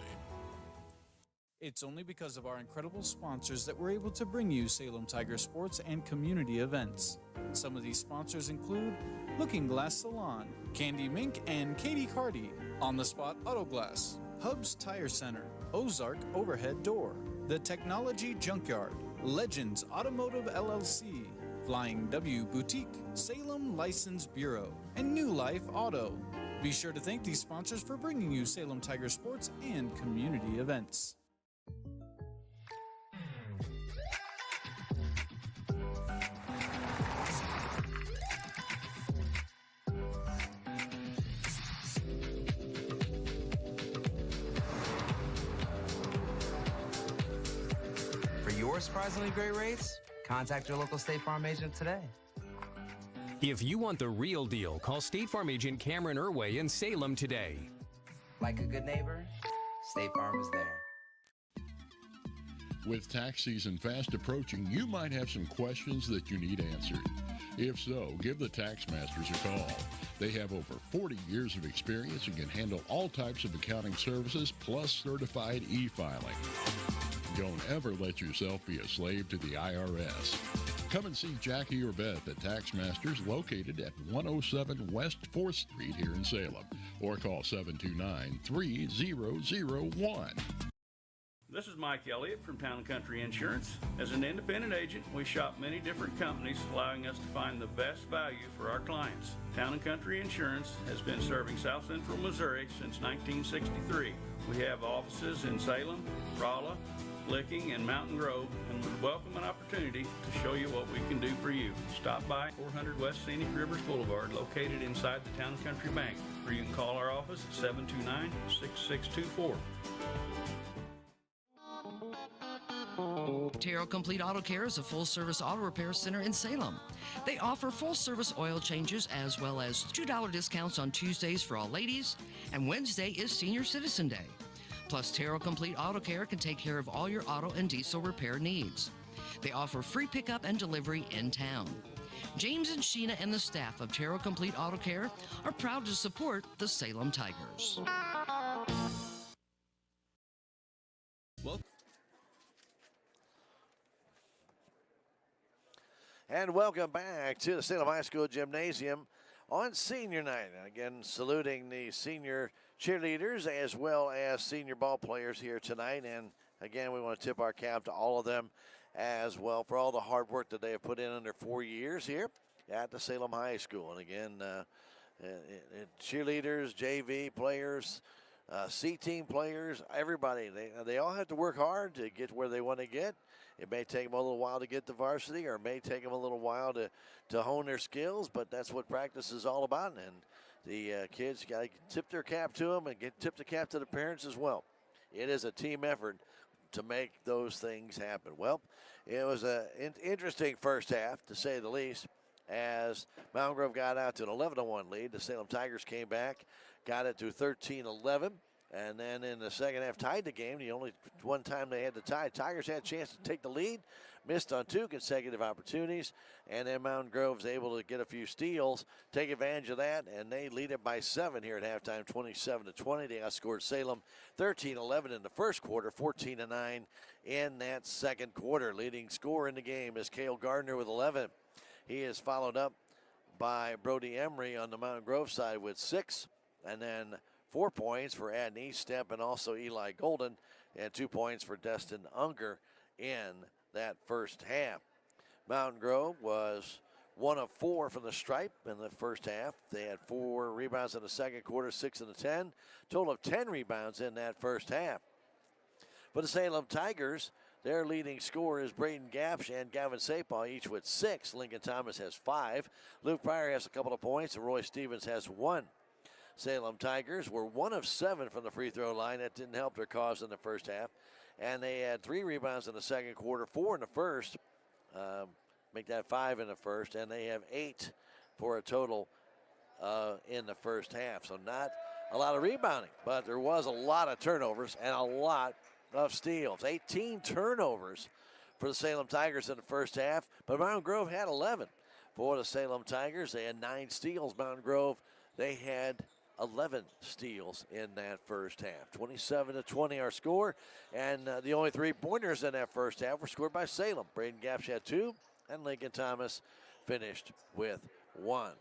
It's only because of our incredible sponsors that we're able to bring you Salem Tiger sports and community events. Some of these sponsors include Looking Glass Salon, Candy Mink and Katie Carty, On the Spot Auto Glass, Hubs Tire Center, Ozark Overhead Door, The Technology Junkyard, Legends Automotive LLC, Flying W Boutique, Salem License Bureau, and New Life Auto. Be sure to thank these sponsors for bringing you Salem Tiger sports and community events. For your surprisingly great rates, contact your local State Farm agent today. If you want the real deal, call State Farm agent Cameron Irway in Salem today. Like a good neighbor, State Farm is there. With tax season fast approaching, you might have some questions that you need answered. If so, give the Tax Masters a call. They have over 40 years of experience and can handle all types of accounting services plus certified e-filing. Don't ever let yourself be a slave to the IRS. Come and see Jackie or Beth at Tax Masters, located at 107 West 4th Street here in Salem, or call 729-3001. This is Mike Elliott from Town & Country Insurance. As an independent agent, we shop many different companies, allowing us to find the best value for our clients. Town & Country Insurance has been serving South Central Missouri since 1963. We have offices in Salem, Rolla, Licking, and Mountain Grove, and would welcome an opportunity to show you what we can do for you. Stop by 400 West Scenic Rivers Boulevard, located inside the Town & Country Bank, or you can call our office at 729-6624. Terrell Complete Auto Care is a full-service auto repair center in Salem. They offer full-service oil changes as well as $2 discounts on Tuesdays for all ladies, and Wednesday is Senior Citizen Day. Plus, Terrell Complete Auto Care can take care of all your auto and diesel repair needs. They offer free pickup and delivery in town. James and Sheena and the staff of Terrell Complete Auto Care are proud to support the Salem Tigers. And welcome back to the Salem High School Gymnasium on Senior Night. Again, saluting the senior cheerleaders as well as senior ball players here tonight. And again, we want to tip our cap to all of them as well for all the hard work that they have put in under 4 years here at the Salem High School. And again, cheerleaders, JV players, C-team players, everybody, they all have to work hard to get where they want to get. It may take them a little while to get to varsity, or it may take them a little while to hone their skills, but that's what practice is all about. And the kids got to tip their cap to them and tip the cap to the parents as well. It is a team effort to make those things happen. Well, it was an interesting first half, to say the least, as Mountain Grove got out to an 11-1 lead. The Salem Tigers came back, got it to 13-11. And then in the second half, tied the game. The only one time they had to tie. Tigers had a chance to take the lead, missed on 2 consecutive opportunities, and then Mountain Grove's able to get a few steals, take advantage of that, and they lead it by 7 here at halftime, 27-20. They outscored Salem 13-11 in the first quarter, 14-9 in that second quarter. Leading scorer in the game is Cale Gardner with 11. He is followed up by Brody Emery on the Mountain Grove side with 6, and then 4 points for Adney Stemp and also Eli Golden, and 2 points for Destin Unger in that first half. Mountain Grove was 1 of 4 from the stripe in the first half. They had 4 rebounds in the second quarter, 6 in the 10. Total of 10 rebounds in that first half. For the Salem Tigers, their leading scorer is Braden Gapsh and Gavin Sapaw, each with 6. Lincoln Thomas has 5. Luke Pryor has a couple of points, and Roy Stevens has 1. Salem Tigers were 1 of 7 from the free throw line. That didn't help their cause in the first half. And they had 3 rebounds in the second quarter, 4 in the first. Make that 5 in the first. And they have 8 for a total in the first half. So not a lot of rebounding, but there was a lot of turnovers and a lot of steals. 18 turnovers for the Salem Tigers in the first half, but Mountain Grove had 11. For the Salem Tigers, they had 9 steals. Mountain Grove, they had 11 steals in that first half. 27-20 our score, and the only 3-pointers in that first half were scored by Salem. Braden Gapsh had 2, and Lincoln Thomas finished with 1.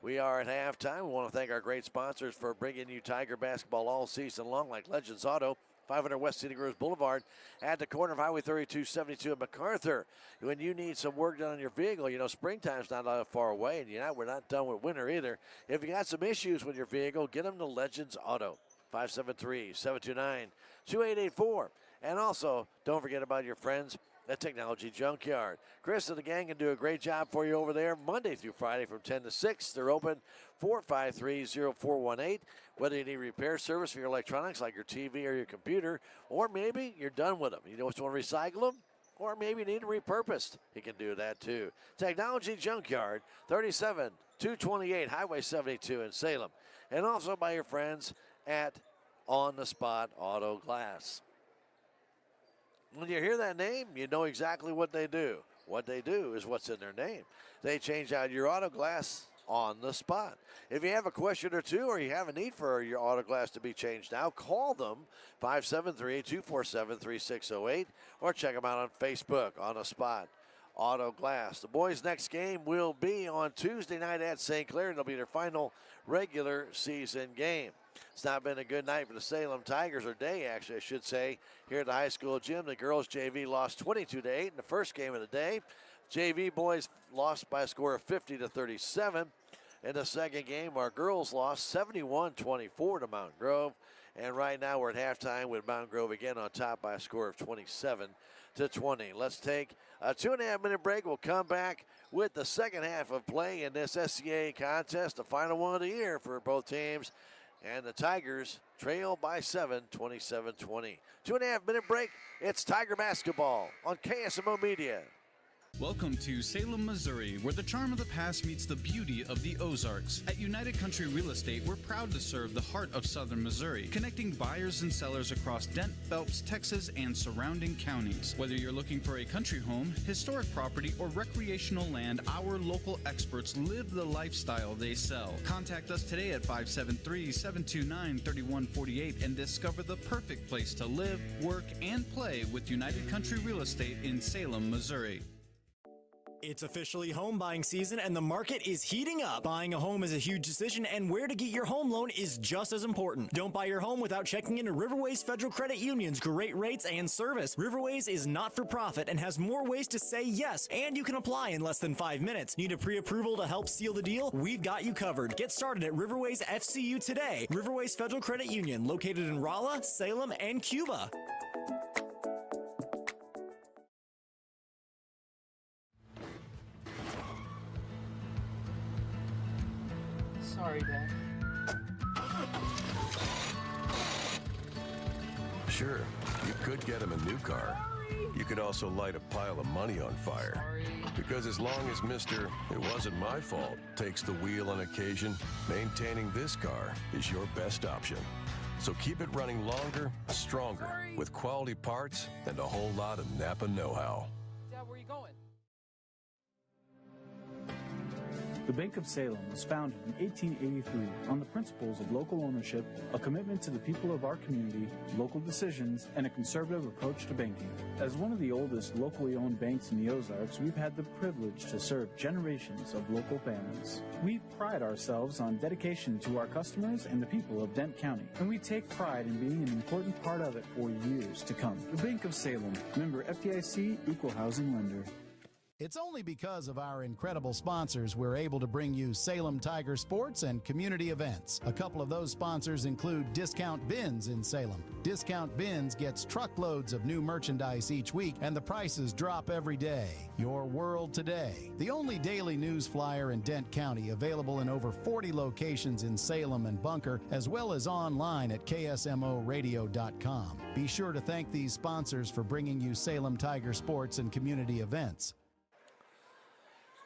We are at halftime. We want to thank our great sponsors for bringing you Tiger basketball all season long, like Legends Auto, 500 West Scenic Rivers Boulevard at the corner of Highway 3272 and MacArthur. When you need some work done on your vehicle, you know, springtime's not that far away, and we're not done with winter either. If you got some issues with your vehicle, get them to Legends Auto, 573-729-2884. And also, don't forget about your friends at Technology Junkyard. Chris and the gang can do a great job for you over there Monday through Friday from 10 to 6. They're open 453-0418. Whether you need repair service for your electronics like your TV or your computer, or maybe you're done with them. You just want to recycle them, or maybe you need them repurposed. He can do that too. Technology Junkyard, 37228 Highway 72 in Salem. And also by your friends at On the Spot Auto Glass. When you hear that name, you know exactly what they do. What they do is what's in their name. They change out your auto glass on the spot. If you have a question or two, or you have a need for your auto glass to be changed out, call them 573-247-3608, or check them out on Facebook, On the Spot Auto Glass. The boys' next game will be on Tuesday night at St. Clair. It'll be their final regular season game. It's not been a good night for the Salem Tigers, or day actually, I should say, here at the high school gym. The girls JV lost 22-8 in the first game of the day. JV boys lost by a score of 50-37. In the second game, our girls lost 71-24 to Mountain Grove. And right now we're at halftime with Mountain Grove again on top by a score of 27-20. Let's take a 2.5-minute break. We'll come back with the second half of play in this SCA contest, the final one of the year for both teams. And the Tigers trail by 7, 27-20. 2.5-minute break. It's Tiger basketball on KSMO Media. Welcome to Salem, Missouri, where the charm of the past meets the beauty of the Ozarks. At United Country Real Estate, we're proud to serve the heart of southern Missouri, connecting buyers and sellers across Dent, Phelps, Texas, and surrounding counties. Whether you're looking for a country home, historic property, or recreational land, our local experts live the lifestyle they sell. Contact us today at 573-729-3148 and discover the perfect place to live, work, and play with United Country Real Estate in Salem, Missouri. It's officially home buying season and the market is heating up. Buying a home is a huge decision and where to get your home loan is just as important. Don't buy your home without checking into Riverways Federal Credit Union's great rates and service. Riverways is not for profit and has more ways to say yes, and you can apply in less than 5 minutes. Need a pre-approval to help seal the deal? We've got you covered. Get started at Riverways FCU today. Riverways Federal Credit Union, located in Rolla, Salem, and Cuba. Sorry, Dad. Sure, you could get him a new car. You could also light a pile of money on fire. Because as long as Mr. It wasn't my fault takes the wheel on occasion, maintaining this car is your best option. So keep it running longer, stronger, with quality parts and a whole lot of Napa know-how. Dad, where are you going? The Bank of Salem was founded in 1883 on the principles of local ownership, a commitment to the people of our community, local decisions, and a conservative approach to banking. As one of the oldest locally owned banks in the Ozarks, we've had the privilege to serve generations of local families. We pride ourselves on dedication to our customers and the people of Dent County, and we take pride in being an important part of it for years to come. The Bank of Salem, member FDIC, equal housing lender. It's only because of our incredible sponsors we're able to bring you Salem Tiger sports and community events. A couple of those sponsors include Discount Bins in Salem. Discount Bins gets truckloads of new merchandise each week, and the prices drop every day. Your World Today, the only daily news flyer in Dent County, available in over 40 locations in Salem and Bunker, as well as online at ksmoradio.com. Be sure to thank these sponsors for bringing you Salem Tiger sports and community events.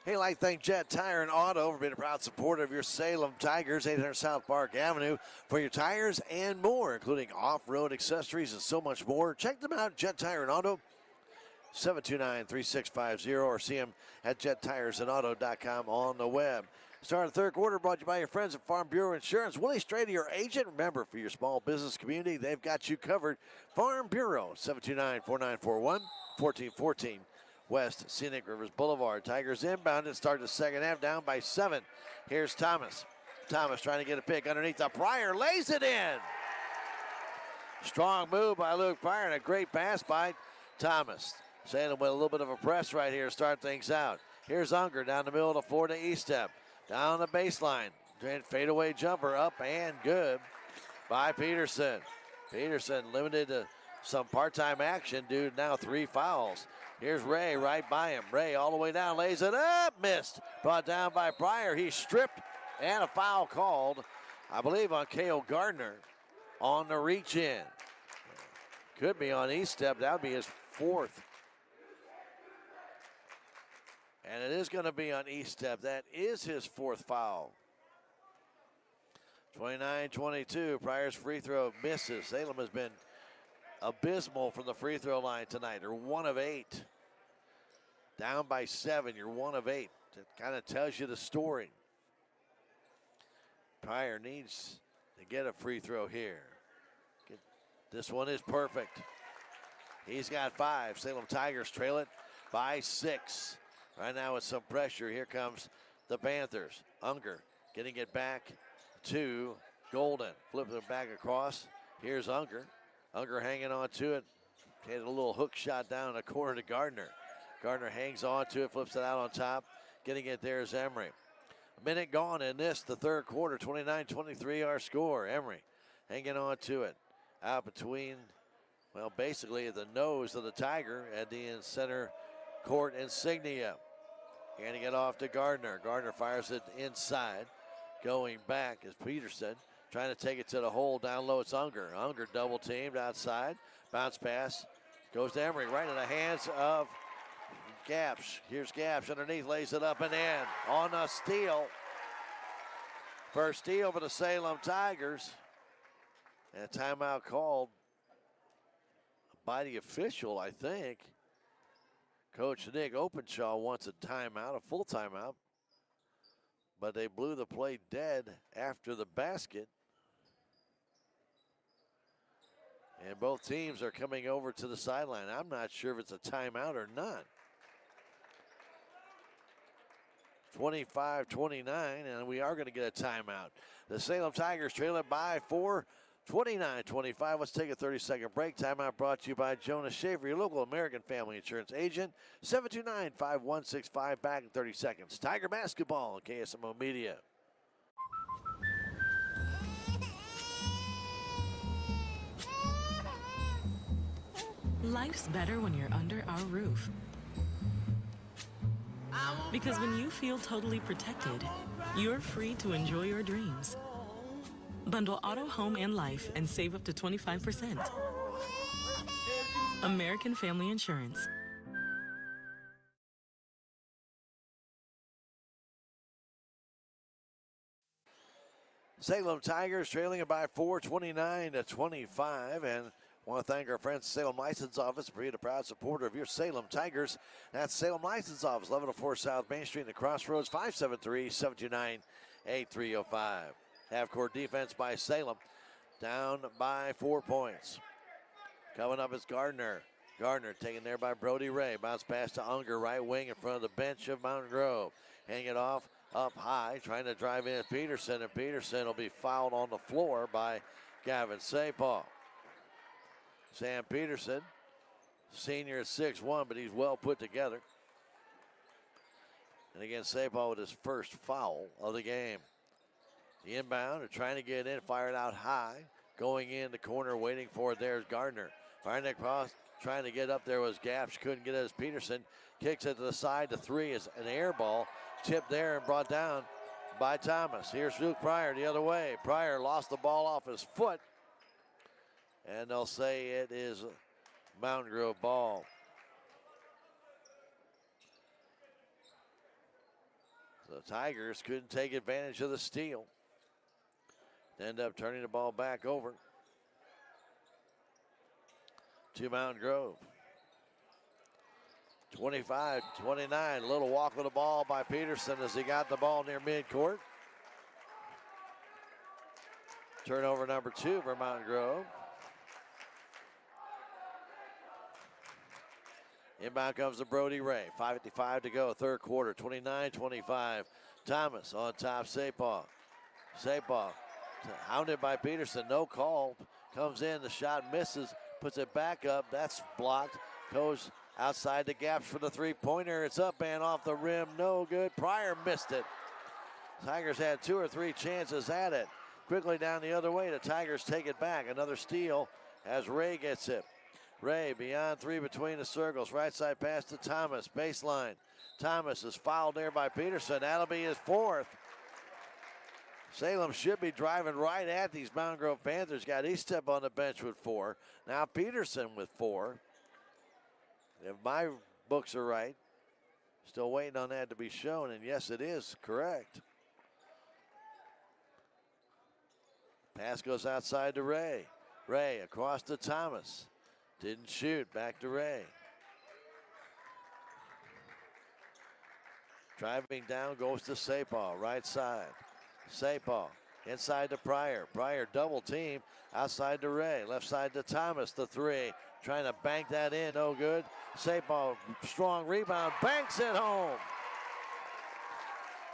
Hey, I'd like to thank Jet Tire and Auto for being a proud supporter of your Salem Tigers, 800 South Park Avenue, for your tires and more, including off-road accessories and so much more. Check them out, Jet Tire and Auto, 729-3650, or see them at jettiresandauto.com on the web. Start of the third quarter brought to you by your friends at Farm Bureau Insurance. Willie Strader, your agent. Remember, for your small business community, they've got you covered. Farm Bureau, 729-4941-1414. West Scenic Rivers Boulevard. Tigers inbound and start the second half down by 7. Here's Thomas. Thomas trying to get a pick underneath the Pryor, lays it in. Strong move by Luke Pryor and a great pass by Thomas. Salem with a little bit of a press right here to start things out. Here's Unger down the middle of the floor to E-step. Down the baseline. Fadeaway jumper up and good by Peterson. Peterson limited to some part-time action due to now 3 fouls. Here's Ray right by him. Ray all the way down, lays it up, missed. Brought down by Pryor. He's stripped and a foul called, I believe, on Cale Gardner on the reach in. Could be on E-step. That would be his 4th. And it is going to be on E-step. That is his 4th foul. 29-22. Pryor's free throw misses. Salem has been abysmal from the free throw line tonight. They're 1 of 8. Down by 7. You're 1 of 8. That kind of tells you the story. Pryor needs to get a free throw here. This one is perfect. He's got 5. Salem Tigers trail it by 6. Right now with some pressure, here comes the Panthers. Unger getting it back to Golden. Flipping it back across. Here's Unger. Unger hanging on to it. Had a little hook shot down in the corner to Gardner. Gardner hangs on to it, flips it out on top. Getting it there is Emery. A minute gone in this, the third quarter. 29-23 our score. Emery hanging on to it. Out between, well, basically at the nose of the Tiger at the center court insignia. Handing it off to Gardner. Gardner fires it inside. Going back is Peterson. Trying to take it to the hole. Down low, it's Unger. Unger double teamed outside. Bounce pass. Goes to Emery. Right in the hands of Gapsh. Here's Gapsh underneath. Lays it up and in. On a steal. First steal for the Salem Tigers. And a timeout called by the official, I think. Coach Nick Openshaw wants a timeout, a full timeout. But they blew the play dead after the basket. And both teams are coming over to the sideline. I'm not sure if it's a timeout or not. 25-29, and we are going to get a timeout. The Salem Tigers trail it by 4, 29-25. Let's take a 30-second break. Timeout brought to you by Jonas Schaefer, your local American Family Insurance agent. 729-5165. Back in 30 seconds. Tiger basketball on KSMO Media. Life's better when you're under our roof. Because when you feel totally protected, you're free to enjoy your dreams. Bundle auto, home, and life and save up to 25%. American Family Insurance. Salem Tigers trailing it by 4, 29-25, and want to thank our friends Salem License Office for being a proud supporter of your Salem Tigers. That's Salem License Office, 1104 South Main Street in the Crossroads, 573-729-8305. Half-court defense by Salem, down by 4 points. Coming up is Gardner. Gardner taken there by Brody Ray. Bounce pass to Unger, right wing in front of the bench of Mountain Grove. Hang it off up high, trying to drive in Peterson, and Peterson will be fouled on the floor by Gavin Sapal. Sam Peterson, senior at 6'1", but he's well put together. And again, Sapal with his first foul of the game. The inbound, trying to get in, fired out high. Going in the corner, waiting for it. There's Gardner. Firing across, trying to get up there was Gapsh. Couldn't get it as Peterson kicks it to the side. The three is an air ball. Tipped there and brought down by Thomas. Here's Luke Pryor the other way. Pryor lost the ball off his foot. And they'll say it is Mountain Grove ball. The Tigers couldn't take advantage of the steal. End up turning the ball back over to Mountain Grove. 25-29, a little walk with the ball by Peterson as he got the ball near midcourt. Turnover number 2 for Mountain Grove. Inbound comes to Brody Ray. 5:55 to go, third quarter, 29-25. Thomas on top, Sapal. Sapal hounded by Peterson, no call. Comes in, the shot misses, puts it back up. That's blocked. Goes outside the gaps for the three-pointer. It's up and off the rim, no good. Pryor missed it. Tigers had 2 or 3 chances at it. Quickly down the other way, the Tigers take it back. Another steal as Ray gets it. Ray beyond 3 between the circles. Right side pass to Thomas, baseline. Thomas is fouled there by Peterson. That'll be his 4th. Salem should be driving right at these Mountain Grove Panthers. Got Eastep on the bench with 4. Now Peterson with 4. If my books are right, still waiting on that to be shown, and yes, it is correct. Pass goes outside to Ray. Ray across to Thomas. Didn't shoot, back to Ray. Driving down goes to Sapal, right side. Sapal Inside to Pryor. Pryor double team. Outside to Ray. Left side to Thomas. The three. Trying to bank that in. No good. Safe ball. Strong rebound. Banks it home.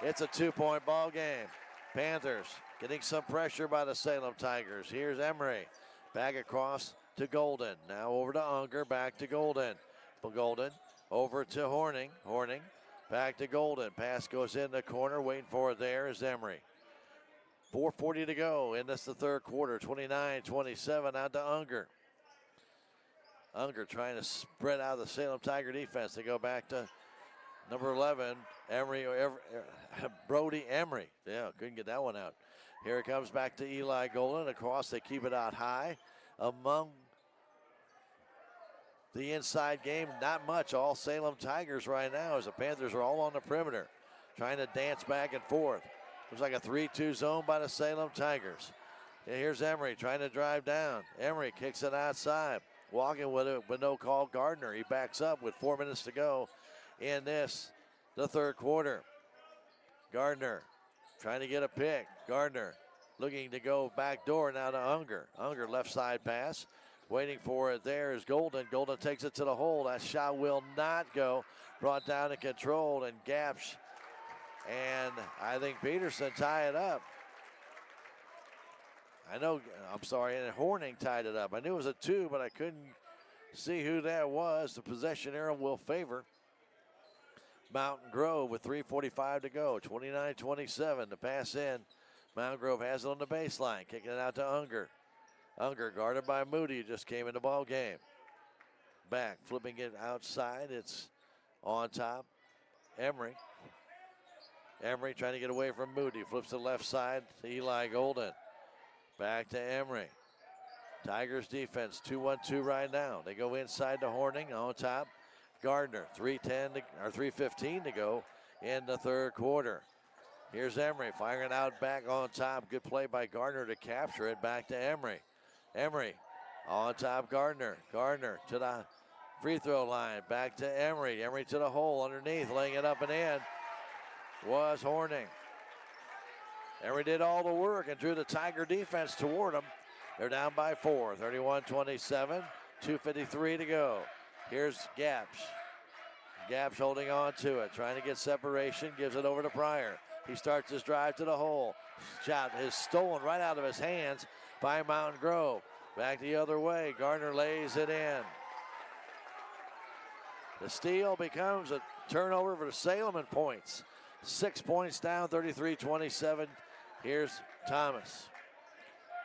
It's a 2-point ball game. Panthers getting some pressure by the Salem Tigers. Here's Emery. Back across to Golden. Now over to Unger. Back to Golden. Golden over to Horning. Horning back to Golden. Pass goes in the corner. Waiting for it there is Emery. 4:40 to go in this the third quarter. 29-27 out to Unger. Unger trying to spread out the Salem Tiger defense. They go back to number 11, Brody Emery. Yeah, couldn't get that one out. Here it comes back to Eli Golden. Across, they keep it out high. Among the inside game, not much. All Salem Tigers right now as the Panthers are all on the perimeter. Trying to dance back and forth. Looks like a 3-2 zone by the Salem Tigers. And here's Emery trying to drive down. Emery kicks it outside. Walking with it with no call, Gardner. He backs up with 4 minutes to go in this, the third quarter. Gardner trying to get a pick. Gardner looking to go back door now to Unger. Unger left side pass. Waiting for it there is Golden. Golden takes it to the hole. That shot will not go. Brought down and controlled, and Gapsch and I think Peterson tie it up. And Horning tied it up. I knew it was a 2, but I couldn't see who that was. The possession arrow will favor Mountain Grove with 3:45 to go. 29-27. The pass in. Mountain Grove has it on the baseline. Kicking it out to Unger. Unger guarded by Moody, just came in the ball game. Back, flipping it outside. It's on top. Emery. Emery trying to get away from Moody. Flips to the left side to Eli Golden. Back to Emery. Tigers defense 2-1-2 right now. They go inside to Horning on top. Gardner 3:15 to go in the third quarter. Here's Emery firing out back on top. Good play by Gardner to capture it. Back to Emery. Emery on top. Gardner. Gardner to the free throw line. Back to Emery. Emery to the hole underneath. Laying it up and in was Horning. Emery did all the work and drew the Tiger defense toward him. They're down by 4, 31-27, 2:53 to go. Here's Gapsch. Gapsch holding on to it, trying to get separation, gives it over to Pryor. He starts his drive to the hole. Shot is stolen right out of his hands by Mountain Grove. Back the other way, Gardner lays it in. The steal becomes a turnover for Salem and points. 6 points down, 33-27. Here's Thomas.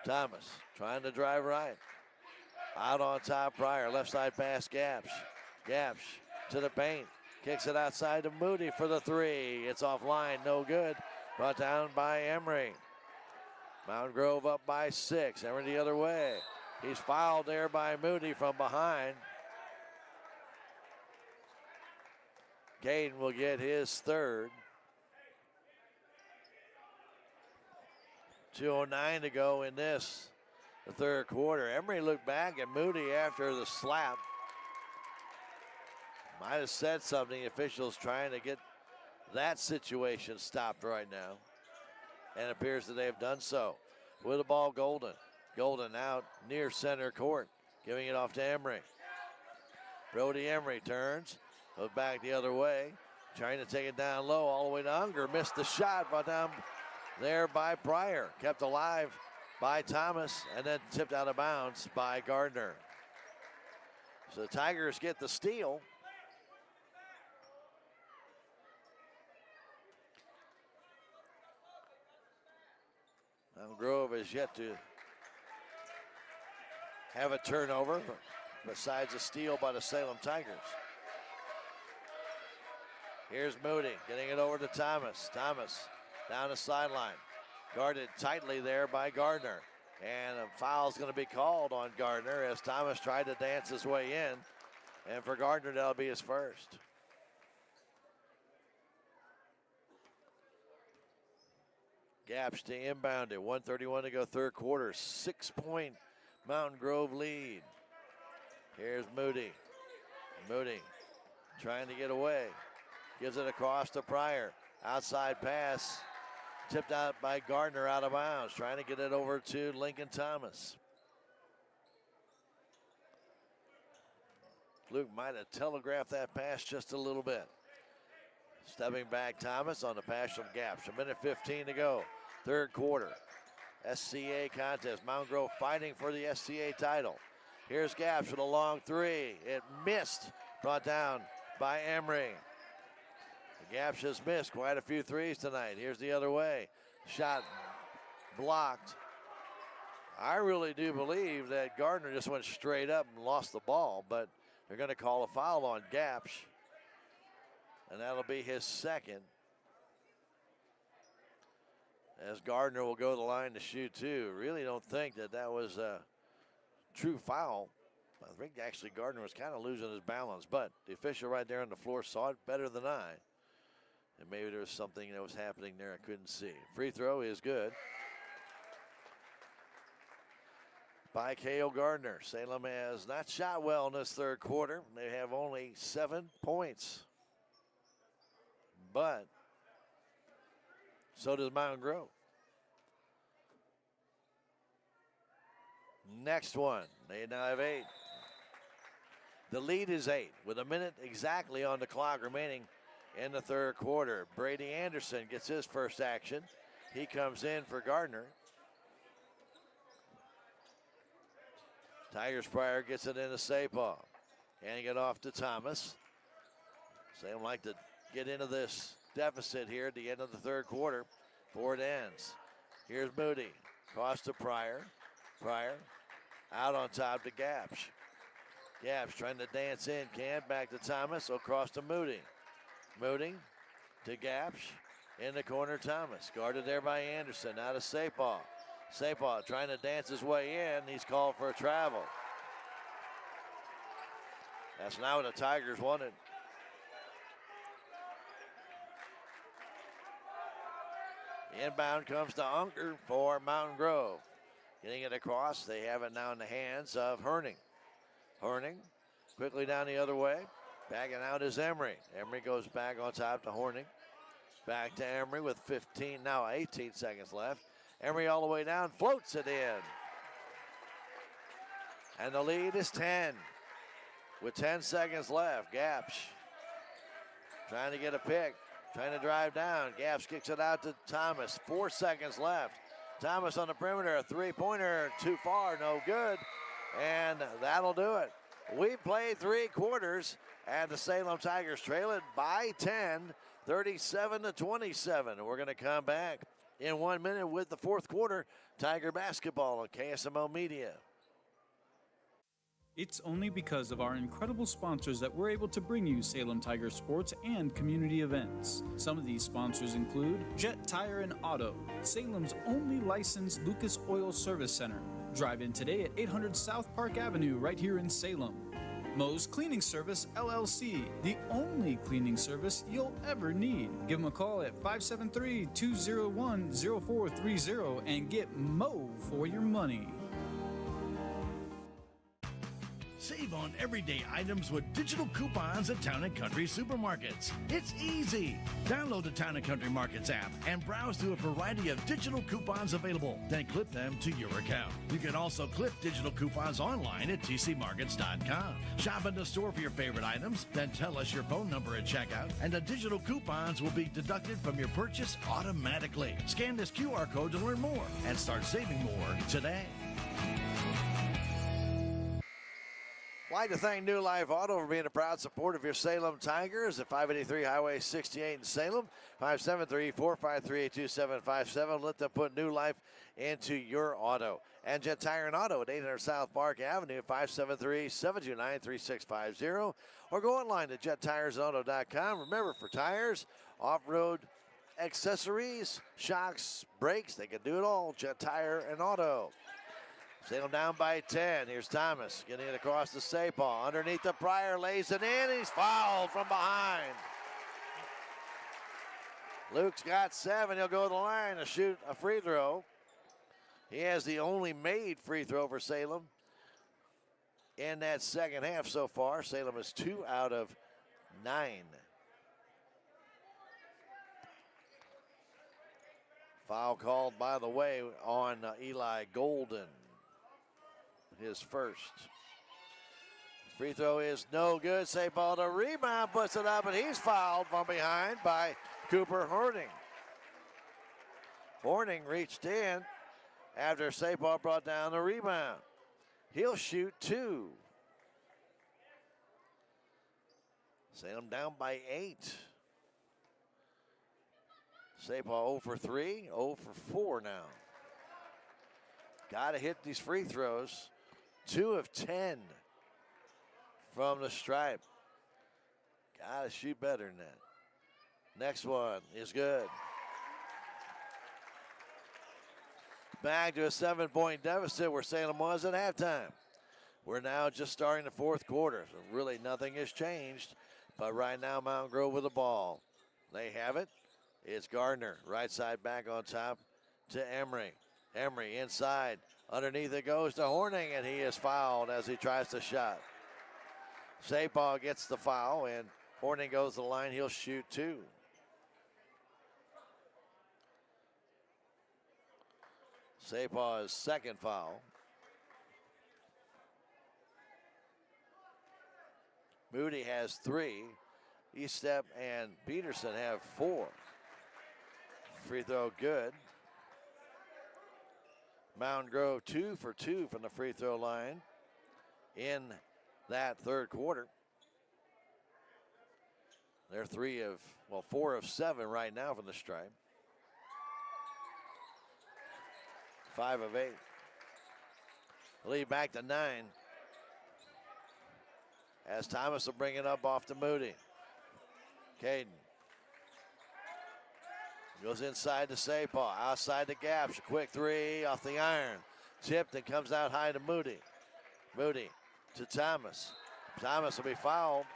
Thomas trying to drive right. Out on top, Pryor. Left side pass, Gapsch. Gapsch to the paint. Kicks it outside to Moody for the 3. It's offline, no good. Brought down by Emery. Mountain Grove up by 6. Emery the other way. He's fouled there by Moody from behind. Caden will get his third. 2:09 to go in this, the third quarter. Emery looked back at Moody after the slap. Might have said something. Officials trying to get that situation stopped right now. And it appears that they have done so. With the ball, Golden. Golden out near center court, giving it off to Emery. Brody Emery turns, goes back the other way, trying to take it down low all the way to Unger. Missed the shot, brought down there by Pryor. Kept alive by Thomas, and then tipped out of bounds by Gardner. So the Tigers get the steal. Mountain Grove is yet to have a turnover, besides a steal by the Salem Tigers. Here's Moody getting it over to Thomas. Thomas down the sideline. Guarded tightly there by Gardner. And a foul's going to be called on Gardner as Thomas tried to dance his way in. And for Gardner, that'll be his first. Gapsch to inbound it. 1:31 to go third quarter. 6-point Mountain Grove lead. Here's Moody. Moody trying to get away. Gives it across to Pryor. Outside pass Tipped out by Gardner out of bounds. Trying to get it over to Lincoln Thomas. Luke might have telegraphed that pass just a little bit. Stepping back Thomas on the pass from Gaps. A minute 15 to go. Third quarter. SCA contest. Mountain Grove fighting for the SCA title. Here's Gaps with a long three. It missed. Brought down by Emery. Gaps has missed quite a few threes tonight. Here's the other way. Shot blocked. I really do believe that Gardner just went straight up and lost the ball, but they're going to call a foul on Gaps, and that'll be his second. As Gardner will go to the line to shoot two. Really don't think that that was a true foul. I think actually Gardner was kind of losing his balance, but the official right there on the floor saw it better than I. And maybe there was something that was happening there I couldn't see. Free throw is good by K.O. Gardner. Salem has not shot well in this third quarter. They have only 7 points. But so does Mountain Grove. Next one. They now have 8. The lead is 8 with a minute exactly on the clock remaining in the third quarter. Brady Anderson gets his first action. He comes in for Gardner. Tigers Pryor gets it into Sapah. Handing it off to Thomas. Salem like to get into this deficit here at the end of the third quarter before it ends. Here's Moody. Cross to Pryor. Pryor out on top to Gaps. Gaps trying to dance in. Can't. Back to Thomas. Across to Moody. Moody to Gaps. In the corner, Thomas. Guarded there by Anderson. Out of Sapah. Sapah trying to dance his way in. He's called for a travel. That's not what the Tigers wanted. Inbound comes to Unker for Mountain Grove. Getting it across. They have it now in the hands of Herning. Herning quickly down the other way. Backing out is Emery. Emery goes back on top to Horning. Back to Emery with 18 seconds left. Emery all the way down, floats it in. And the lead is 10. With 10 seconds left, Gaps trying to get a pick, trying to drive down. Gaps kicks it out to Thomas. 4 seconds left. Thomas on the perimeter, a three-pointer, too far, no good. And that'll do it. We played 3 quarters, and the Salem Tigers trail it by 10, 37-27. We're going to come back in 1 minute with the fourth quarter. Tiger basketball on KSMO Media. It's only because of our incredible sponsors that we're able to bring you Salem Tiger sports and community events. Some of these sponsors include Jet Tire and Auto, Salem's only licensed Lucas Oil Service Center. Drive in today at 800 South Park Avenue right here in Salem. Moe's Cleaning Service, LLC, the only cleaning service you'll ever need. Give them a call at 573-201-0430 and get Moe for your money. Save on everyday items with digital coupons at Town & Country Supermarkets. It's easy. Download the Town & Country Markets app and browse through a variety of digital coupons available. Then clip them to your account. You can also clip digital coupons online at tcmarkets.com. Shop in the store for your favorite items, then tell us your phone number at checkout, and the digital coupons will be deducted from your purchase automatically. Scan this QR code to learn more and start saving more today. I'd like to thank New Life Auto for being a proud supporter of your Salem Tigers at 583 Highway 68 in Salem. 573-453-8757. Let them put New Life into your auto. And Jet Tire and Auto at 800 South Park Avenue, 573-729-3650. Or go online to jettiresandauto.com. Remember, for tires, off-road accessories, shocks, brakes, they can do it all. Jet Tire and Auto. Salem down by 10. Here's Thomas getting it across the Sapah. Underneath the Pryor, lays it in. He's fouled from behind. Luke's got 7. He'll go to the line to shoot a free throw. He has the only made free throw for Salem in that second half so far. Salem is 2 out of 9. Foul called, by the way, on Eli Golden. His first. Free throw is no good. St. Paul to rebound, puts it up, and he's fouled from behind by Cooper Horning. Horning reached in after St. Paul brought down the rebound. He'll shoot 2. Salem down by 8. St. Paul 0 for 3, 0 for 4 now. Got to hit these free throws. 2 of 10 from the stripe. Got to shoot better than that. Next one is good. Back to a 7-point deficit where Salem was at halftime. We're now just starting the fourth quarter, so really nothing has changed. But right now, Mountain Grove with the ball. They have it. It's Gardner, right side back on top to Emery. Emery inside. Underneath it goes to Horning, and he is fouled as he tries to shot. St. Paul gets the foul, and Horning goes to the line. He'll shoot 2. St. Paul's second foul. Moody has 3. Estep and Peterson have 4. Free throw good. Mountain Grove 2 for 2 from the free throw line in that third quarter. They're 4 of 7 right now from the stripe. 5 of 8. Lead back to 9. As Thomas will bring it up off to Moody. Caden goes inside to St. Paul. Outside the gaps. A quick 3 off the iron. Tipped and comes out high to Moody. Moody to Thomas. Thomas will be fouled.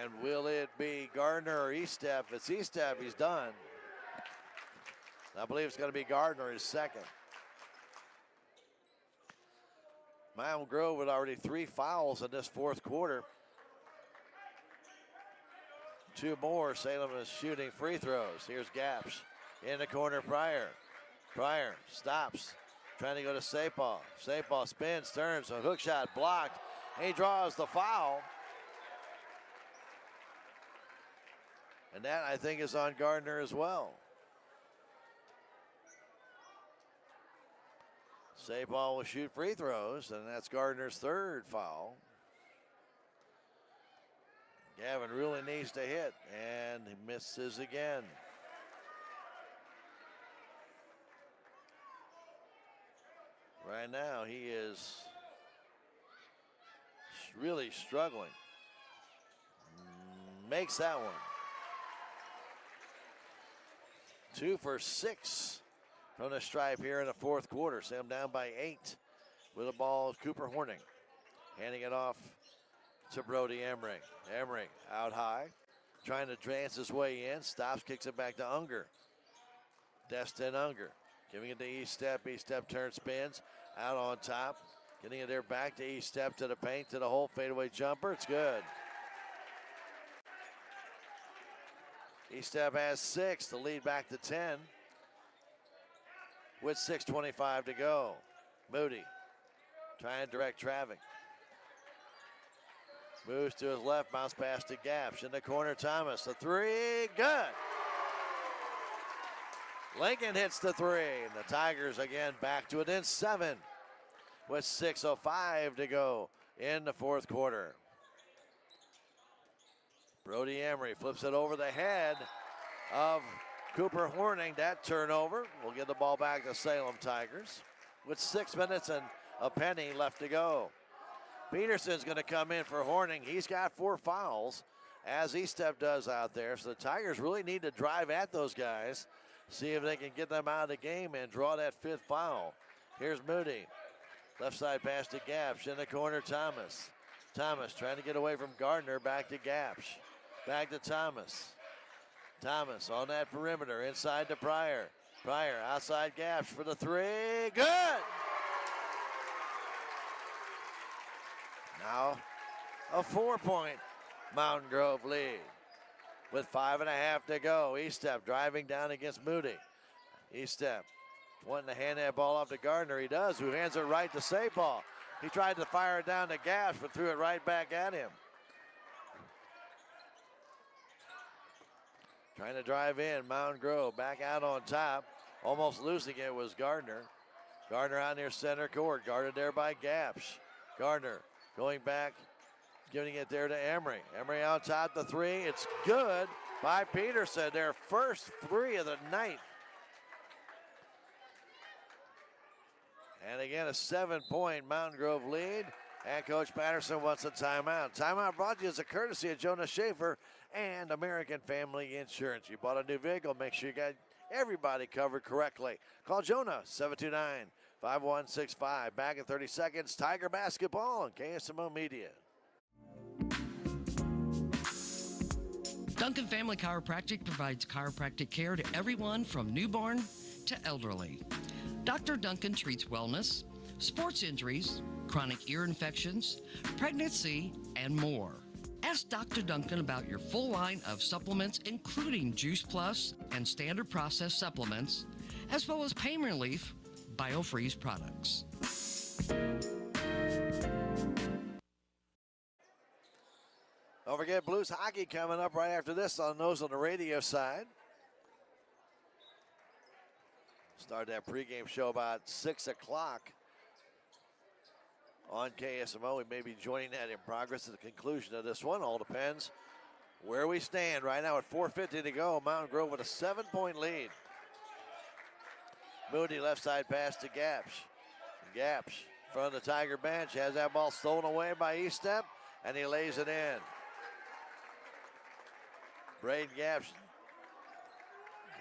And will it be Gardner or Estep? If it's Estep, he's done. I believe it's going to be Gardner, his second. Mountain Grove with already 3 fouls in this fourth quarter. 2 more. Salem is shooting free throws. Here's Gaps in the corner. Pryor. Pryor stops. Trying to go to St. Paul. St. Paul spins, turns, a hook shot blocked. He draws the foul. And that, I think, is on Gardner as well. St. Paul will shoot free throws, and that's Gardner's third foul. Gavin really needs to hit, and he misses again. Right now, he is really struggling. Makes that one. 2 for 6 from the stripe here in the fourth quarter. Sam down by 8 with the ball. Cooper Horning handing it off to Brody Emery. Emery out high, trying to dance his way in. Stops, kicks it back to Unger. Destin Unger giving it to Estep. Estep turns, spins out on top. Getting it there back to Estep to the paint, to the hole. Fadeaway jumper. It's good. Estep has 6. The lead back to 10 with 6:25 to go. Moody trying to direct traffic. Moves to his left, bounce pass to Gaps. In the corner, Thomas. The 3, good. Lincoln hits the 3. And the Tigers again back to within 7 with 6:05 to go in the fourth quarter. Brody Emery flips it over the head of Cooper Horning. That turnover will give the ball back to Salem Tigers with 6 minutes and a penny left to go. Peterson's going to come in for Horning. He's got 4 fouls, as Estep does out there. So the Tigers really need to drive at those guys, see if they can get them out of the game and draw that 5th foul. Here's Moody. Left side pass to Gaps. In the corner, Thomas. Thomas trying to get away from Gardner. Back to Gaps. Back to Thomas. Thomas on that perimeter. Inside to Pryor. Pryor outside Gaps for the 3. Good! Now a 4-point Mountain Grove lead. with 5.5 to go. Estep driving down against Moody. Estep wanting to hand that ball off to Gardner. He does, who hands it right to Sapal. He tried to fire it down to Gash, but threw it right back at him. Trying to drive in, Mountain Grove back out on top. Almost losing it was Gardner. Gardner out near center court, guarded there by Gaps. Gardner going back, giving it there to Emery. Emery on top, the three. It's good by Peterson, their first three of the night. And again, a 7-point Mountain Grove lead. And Coach Patterson wants a timeout. Timeout brought to you as a courtesy of Jonah Schaefer and American Family Insurance. You bought a new vehicle, make sure you got everybody covered correctly. Call Jonah, 729-5165. Back in 30 seconds, Tiger basketball on KSMO Media. Duncan Family Chiropractic provides chiropractic care to everyone from newborn to elderly. Dr. Duncan treats wellness, sports injuries, chronic ear infections, pregnancy, and more. Ask Dr. Duncan about your full line of supplements, including Juice Plus and standard process supplements, as well as pain relief, BioFreeze products. Don't forget Blues hockey coming up right after this on those on the radio side. Start that pregame show about 6 o'clock on KSMO. We may be joining that in progress at the conclusion of this one. All depends where we stand right now at 4:50 to go. Mountain Grove with a 7-point lead. Moody left side pass to Gaps. Gaps in front of the Tiger bench has that ball stolen away by Estep, and he lays it in. Braden Gaps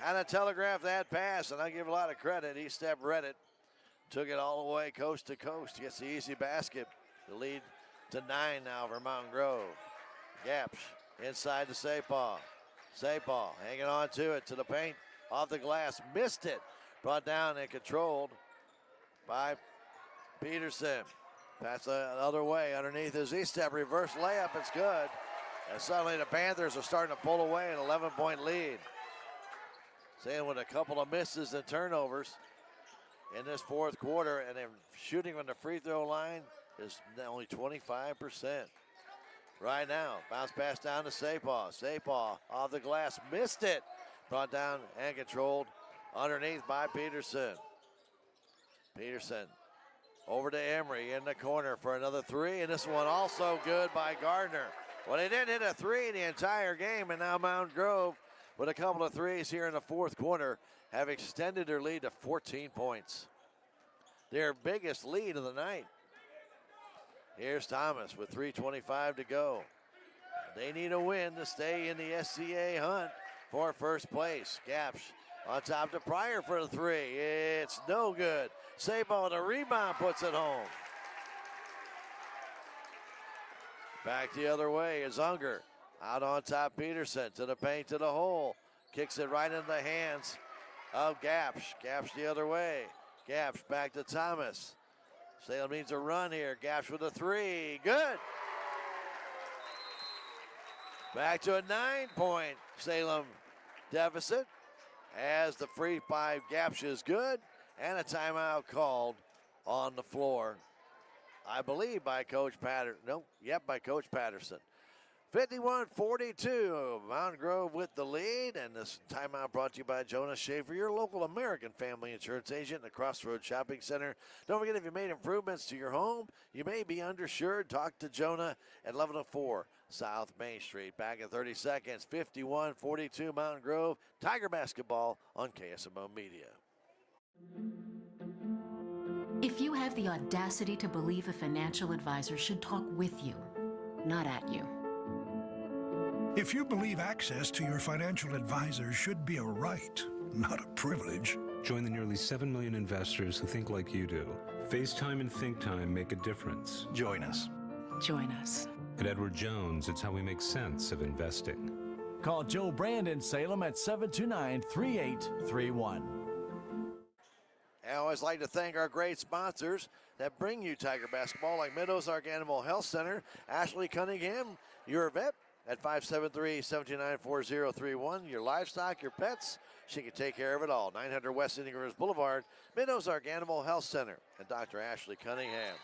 kind of telegraphed that pass, and I give a lot of credit. Estep read it, took it all the way coast to coast. Gets the easy basket. The lead to 9 now for Mountain Grove. Gaps inside to Sapal. Sapal hanging on to it, to the paint, off the glass, missed it. Brought down and controlled by Peterson. Pass the other way underneath his Estep. Reverse layup, it's good. And suddenly the Panthers are starting to pull away an 11-point lead. Salem with a couple of misses and turnovers in this fourth quarter, and then shooting on the free throw line is only 25%. Right now, bounce pass down to Sapal. Sapal off the glass, missed it. Brought down and controlled underneath by Peterson. Peterson over to Emery in the corner for another three, and this one also good by Gardner. Well, they didn't hit a three the entire game, and now Mountain Grove with a couple of threes here in the fourth quarter have extended their lead to 14 points. Their biggest lead of the night. Here's Thomas with 3:25 to go. They need a win to stay in the SCA hunt for first place. Gaps on top to Pryor for the three. It's no good. Sabo with a rebound puts it home. Back the other way is Unger. Out on top, Peterson to the paint, to the hole. Kicks it right into the hands of Gaps. Gaps the other way. Gaps back to Thomas. Salem needs a run here. Gaps with a three. Good. Back to a 9-point Salem deficit as the free by Gaps is good, and a timeout called on the floor. I believe by Coach Patterson. No, yep, by Coach Patterson. 51-42, Mountain Grove with the lead, and this timeout brought to you by Jonah Schaefer, your local American Family Insurance agent in the Crossroads Shopping Center. Don't forget, if you made improvements to your home, you may be underinsured. Talk to Jonah at 1104 South Main Street. Back in 30 seconds, 51-42, Mountain Grove. Tiger basketball on KSMO Media. If you have the audacity to believe a financial advisor should talk with you, not at you. If you believe access to your financial advisor should be a right, not a privilege. Join the nearly 7 million investors who think like you do. FaceTime and Think Time make a difference. Join us. Join us. At Edward Jones, it's how we make sense of investing. Call Joe Brand in Salem at 729-3831. I always like to thank our great sponsors that bring you Tiger basketball, like Mid-Ozark Animal Health Center, Ashley Cunningham, your vet, at 573-729-4031. Your livestock, your pets, she can take care of it all. 900 West Indian Rivers Boulevard, Mid-Ozark Animal Health Center, and Dr. Ashley Cunningham.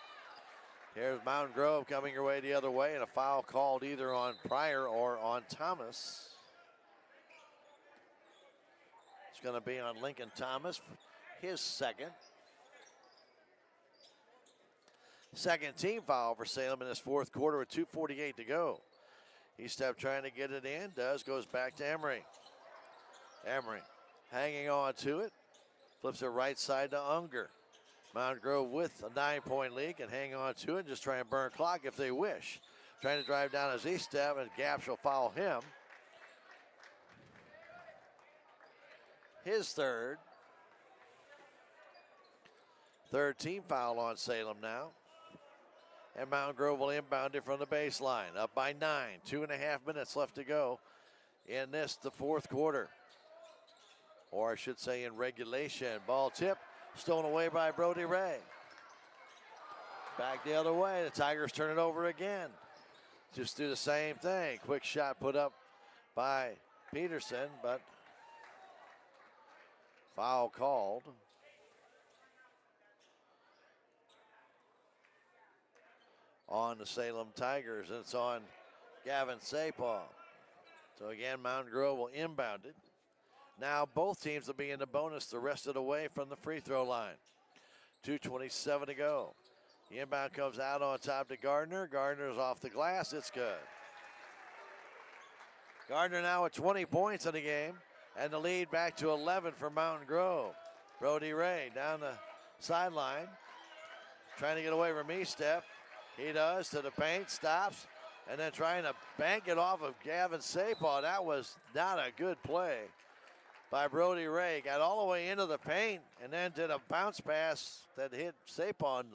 Here's Mountain Grove coming your way the other way, and a foul called either on Pryor or on Thomas. It's going to be on Lincoln Thomas, his second. Second team foul for Salem in this fourth quarter with 2:48 to go. Estep trying to get it in, goes back to Emery. Emery hanging on to it, flips it right side to Unger. Mountain Grove with a 9-point lead can hang on to it, just try and burn clock if they wish. Trying to drive down as Estep, and Gapsch will foul him. His third. Third team foul on Salem now. And Mountain Grove will inbound it from the baseline. Up by 9, 2.5 minutes left to go in this, the fourth quarter. Or I should say in regulation. Ball tip, stolen away by Brody Ray. Back the other way, the Tigers turn it over again. Just do the same thing. Quick shot put up by Peterson, but foul called. On the Salem Tigers, and it's on Gavin Sapal. So again, Mountain Grove will inbound it. Now both teams will be in the bonus the rest of the way from the free throw line. 2:27 to go. The inbound comes out on top to Gardner. Gardner's off the glass, it's good. Gardner now with 20 points in the game, and the lead back to 11 for Mountain Grove. Brody Ray down the sideline, trying to get away from Estep. He does to the paint, stops, and then trying to bank it off of Gavin Sapal. That was not a good play by Brody Ray. Got all the way into the paint and then did a bounce pass that hit Sapal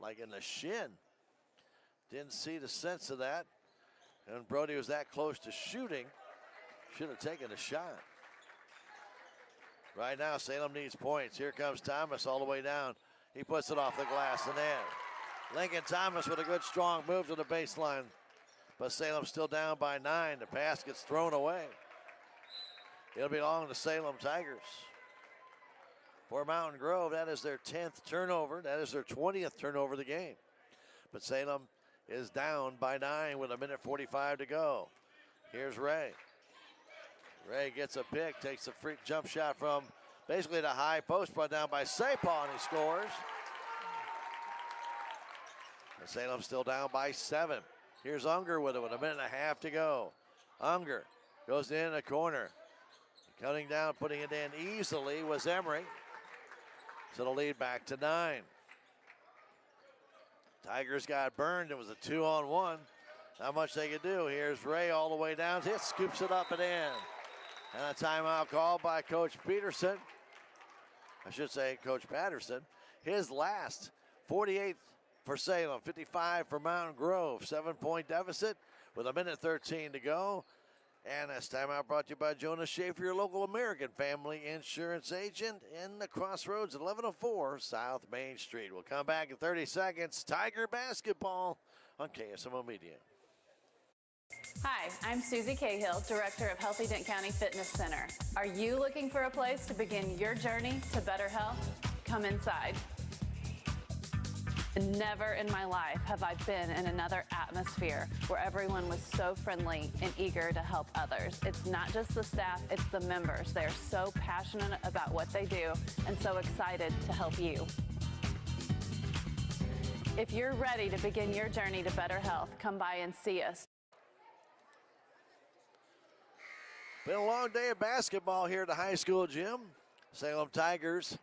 like in the shin. Didn't see the sense of that. And Brody was that close to shooting. Should have taken a shot. Right now, Salem needs points. Here comes Thomas all the way down. He puts it off the glass and in. Lincoln Thomas with a good strong move to the baseline. But Salem still down by 9. The pass gets thrown away. It'll belong to Salem Tigers. For Mountain Grove, that is their 10th turnover. That is their 20th turnover of the game. But Salem is down by 9 with 1:45 to go. Here's Ray. Ray gets a pick, takes a free jump shot from basically the high post, brought down by Sapal, and he scores. And Salem still down by 7. Here's Unger with it with 1.5 to go. Unger goes in the corner. Cutting down, putting it in easily was Emery. So the lead back to 9. Tigers got burned. It was a 2-on-1. Not much they could do. Here's Ray all the way down. Hit, scoops it up and in. And a timeout called by Coach Peterson. I should say Coach Patterson. His last, 48 for Salem, 55 for Mountain Grove. 7-point deficit with 1:13 to go. And this timeout brought to you by Jonas Schaefer, your local American family insurance agent in the Crossroads at 1104 South Main Street. We'll come back in 30 seconds. Tiger basketball on KSMO Media. Hi, I'm Susie Cahill, Director of Healthy Dent County Fitness Center. Are you looking for a place to begin your journey to better health? Come inside. Never in my life have I been in another atmosphere where everyone was so friendly and eager to help others. It's not just the staff, it's the members. They're so passionate about what they do and so excited to help you. If you're ready to begin your journey to better health, come by and see us. Been a long day of basketball here at the high school gym. Salem Tigers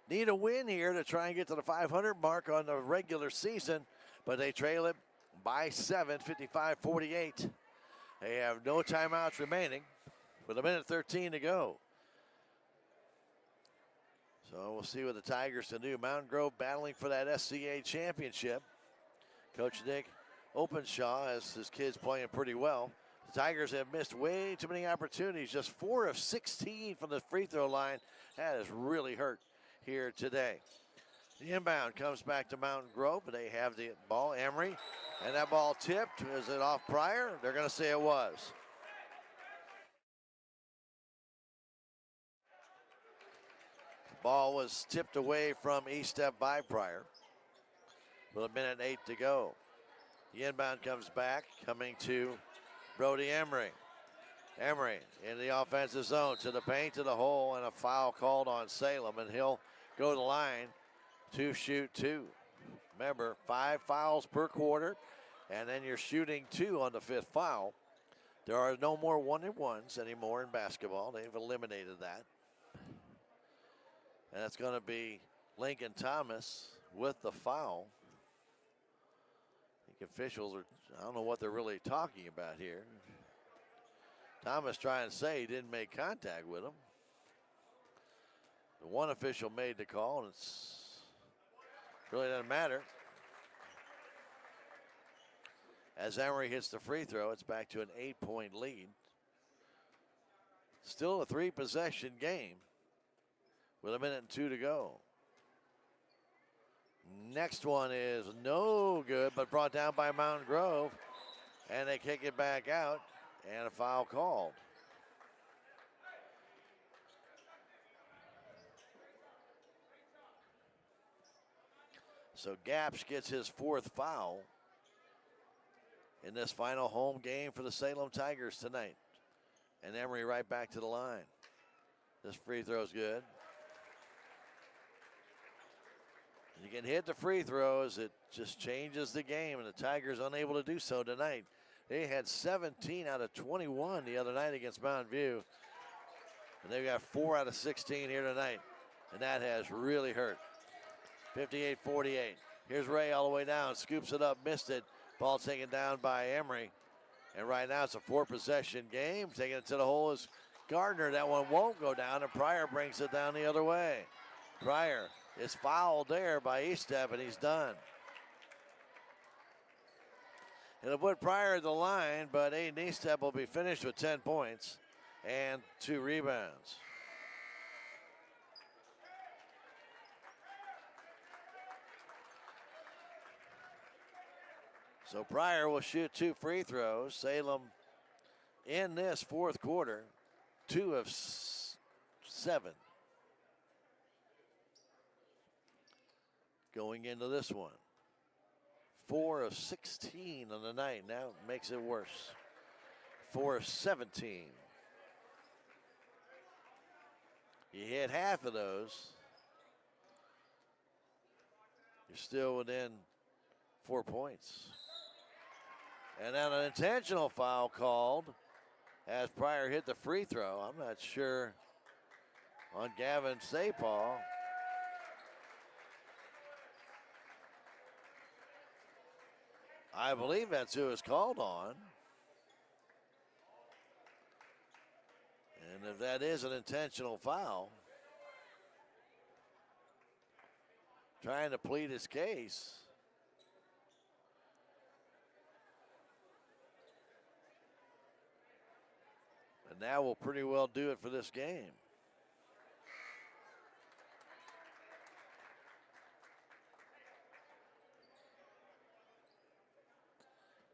need a win here to try and get to the 500 mark on the regular season, but they trail it by 7, 55-48. They have no timeouts remaining with 1:13 to go. So we'll see what the Tigers can do. Mountain Grove battling for that SCA championship. Coach Nick Openshaw has his kids playing pretty well. The Tigers have missed way too many opportunities, just 4 of 16 from the free throw line. That has really hurt here today. The inbound comes back to Mountain Grove, but they have the ball. Emery And that ball tipped. Is it off Pryor? They're going to say it was. Ball was tipped away from E-step by Pryor. With 1:08 to go. The inbound comes back, coming to Brody Emery. Emery in the offensive zone, to the paint, to the hole, and a foul called on Salem, and he'll go to the line to shoot 2. Remember, 5 fouls per quarter, and then you're shooting 2 on the 5th foul. There are no more 1-and-1s anymore in basketball. They've eliminated that. And that's going to be Lincoln Thomas with the foul. I think officials are, I don't know what they're really talking about here. Thomas trying to say he didn't make contact with him. The one official made the call, and it's really doesn't matter. As Emery hits the free throw, it's back to an 8-point lead. Still a 3-possession game with 1:02 to go. Next one is no good, but brought down by Mountain Grove, and they kick it back out, and a foul called. So Gapsch gets his 4th foul in this final home game for the Salem Tigers tonight. And Emery right back to the line. This free throw's good. You can hit the free throws, it just changes the game, and the Tigers unable to do so tonight. They had 17 out of 21 the other night against Mountain View, and they've got 4 out of 16 here tonight, and that has really hurt. 58-48. Here's Ray all the way down, scoops it up, missed it. Ball taken down by Emery, and right now it's a 4-possession game. Taking it to the hole is Gardner. That one won't go down, and Pryor brings it down the other way. Pryor is fouled there by E-step, and he's done. It'll put Pryor at the line, but Aiden E-step will be finished with 10 points and 2 rebounds. So Pryor will shoot 2 free throws. Salem in this 4th quarter, 2 of 7. Going into this one. 4 of 16 on the night. Now it makes it worse. 4 of 17. You hit half of those, you're still within 4 points. And then an intentional foul called as Pryor hit the free throw. I'm not sure on Gavin Sapal. I believe that's who is called on. And if that is an intentional foul, trying to plead his case. And that will pretty well do it for this game.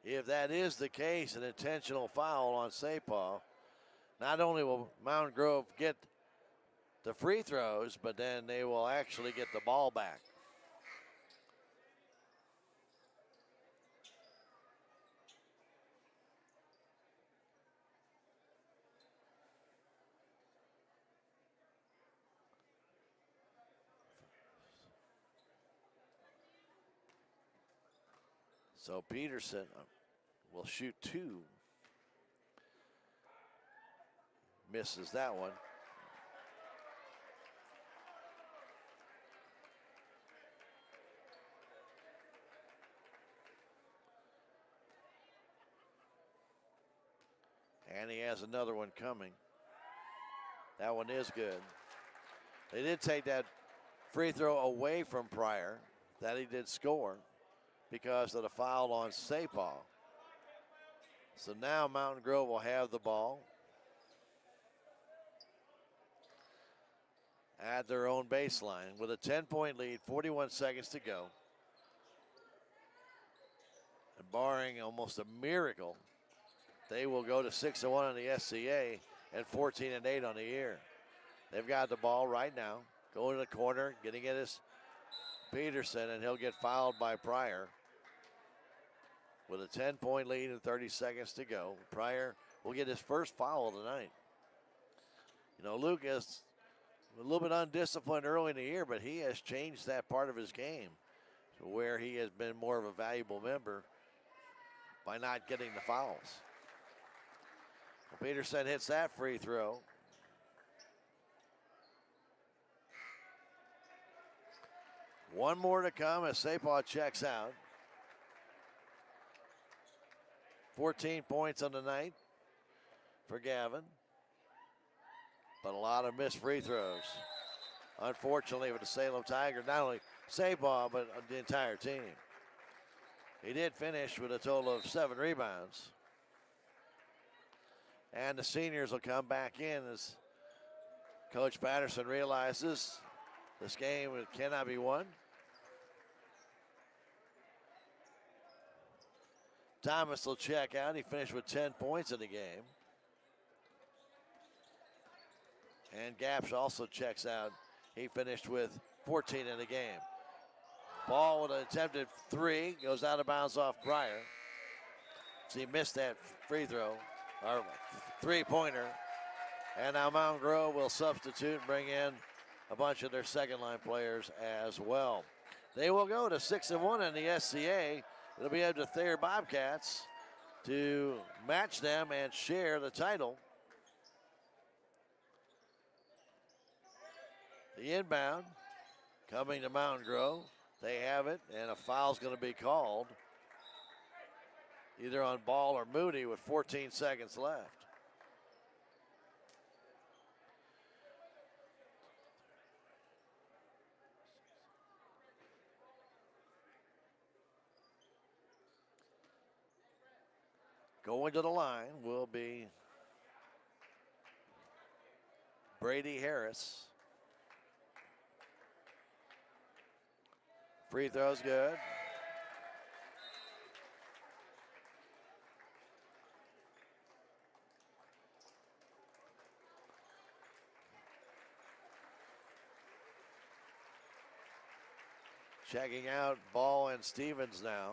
If that is the case, an intentional foul on Sapal, not only will Mountain Grove get the free throws, but then they will actually get the ball back. So Peterson will shoot 2. Misses that one. And he has another one coming. That one is good. They did take that free throw away from Pryor. That he did score because of the foul on Sapal. So now Mountain Grove will have the ball at their own baseline with a 10-point lead, 41 seconds to go. And barring almost a miracle, they will go to 6-1 on the SCA and 14-8 on the year. They've got the ball right now. Going to the corner, getting it is Peterson, and he'll get fouled by Pryor. With a 10-point lead and 30 seconds to go, Pryor will get his first foul of the night. You know, Luke is a little bit undisciplined early in the year, but he has changed that part of his game to where he has been more of a valuable member by not getting the fouls. Well, Peterson hits that free throw. One more to come as Sapah checks out. 14 points on the night for Gavin, but a lot of missed free throws. Unfortunately, with the Salem Tigers, not only Sapah, but the entire team. He did finish with a total of 7 rebounds. And the seniors will come back in as Coach Patterson realizes this game cannot be won. Thomas will check out. He finished with 10 points in the game. And Gapsh also checks out. He finished with 14 in the game. Ball with an attempted 3. Goes out of bounds off Pryor. So he missed that free throw, or three-pointer. And now Mountain Grove will substitute and bring in a bunch of their second-line players as well. They will go to 6-1 in the SCA. It'll be up to Thayer Bobcats to match them and share the title. The inbound coming to Mountain Grove. They have it, and a foul's going to be called either on Ball or Moody with 14 seconds left. Going to the line will be Brady Harris. Free throw's good. Checking out Ball and Stevens now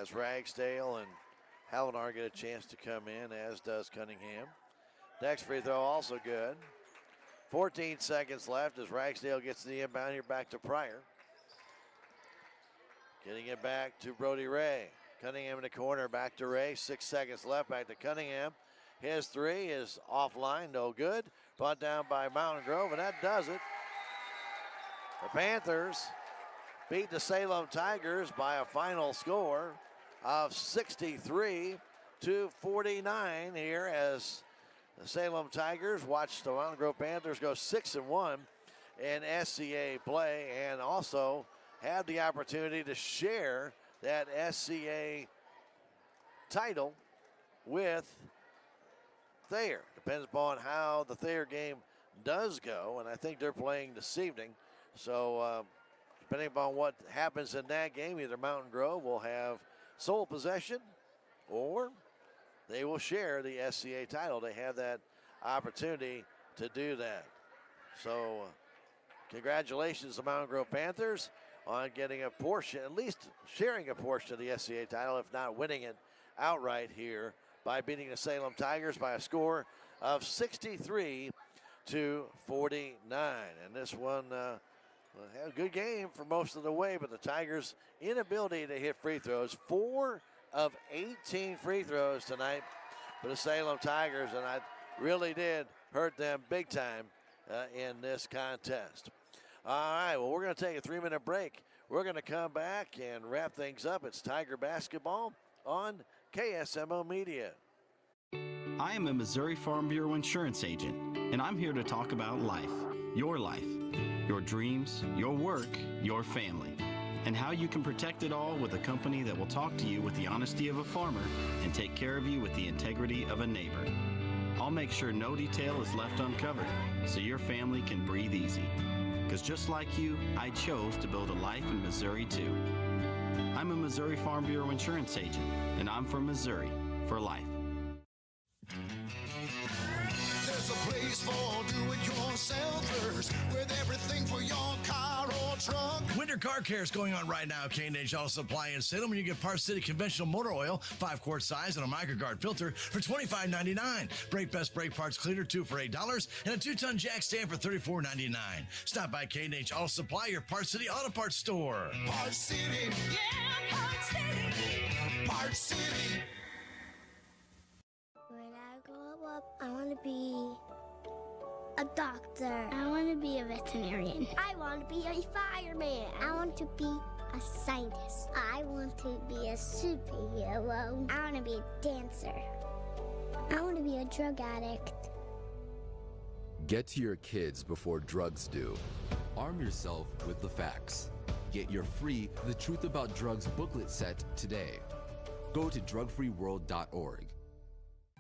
as Ragsdale and Hallinar get a chance to come in, as does Cunningham. Next free throw also good. 14 seconds left as Ragsdale gets the inbound here back to Pryor. Getting it back to Brody Ray. Cunningham in the corner, back to Ray. 6 seconds left, back to Cunningham. His 3 is offline, no good. Brought down by Mountain Grove, and that does it. The Panthers beat the Salem Tigers by a final score of 63-49 here as the Salem Tigers watch the Mountain Grove Panthers go 6-1 in SCA play, and also have the opportunity to share that SCA title with Thayer. Depends upon how the Thayer game does go, and I think they're playing this evening. So depending upon what happens in that game, either Mountain Grove will have sole possession or they will share the SCA title. They have that opportunity to do that. So congratulations to Mountain Grove Panthers on getting a portion, at least sharing a portion of the SCA title, if not winning it outright here by beating the Salem Tigers by a score of 63-49. And this one had a good game for most of the way, but the Tigers' inability to hit free throws. 4 of 18 free throws tonight for the Salem Tigers, and that really did hurt them big time in this contest. All right, well, we're going to take a 3-minute break. We're going to come back and wrap things up. It's Tiger basketball on KSMO Media. I am a Missouri Farm Bureau insurance agent, and I'm here to talk about life, your dreams, your work, your family, and how you can protect it all with a company that will talk to you with the honesty of a farmer and take care of you with the integrity of a neighbor. I'll make sure no detail is left uncovered so your family can breathe easy. Because just like you, I chose to build a life in Missouri too. I'm a Missouri Farm Bureau insurance agent, and I'm from Missouri for life. There's a place for do-it-yourselfers with everything for your car or truck. Winter car care is going on right now. K&H Auto Supply in Salem, and you get Park City conventional motor oil, 5-quart size, and a microguard filter for $25.99. Brake Best brake parts cleaner, 2 for $8, and a 2-ton jack stand for $34.99. Stop by K&H Auto Supply, your Park City auto parts store. Park City. Yeah, Park City. Park City. When I grow up, I want to be a doctor. I want to be a veterinarian. I want to be a fireman. I want to be a scientist. I want to be a superhero. I want to be a dancer. I want to be a drug addict. Get to your kids before drugs do. Arm yourself with the facts. Get your free The Truth About Drugs booklet set today. Go to drugfreeworld.org.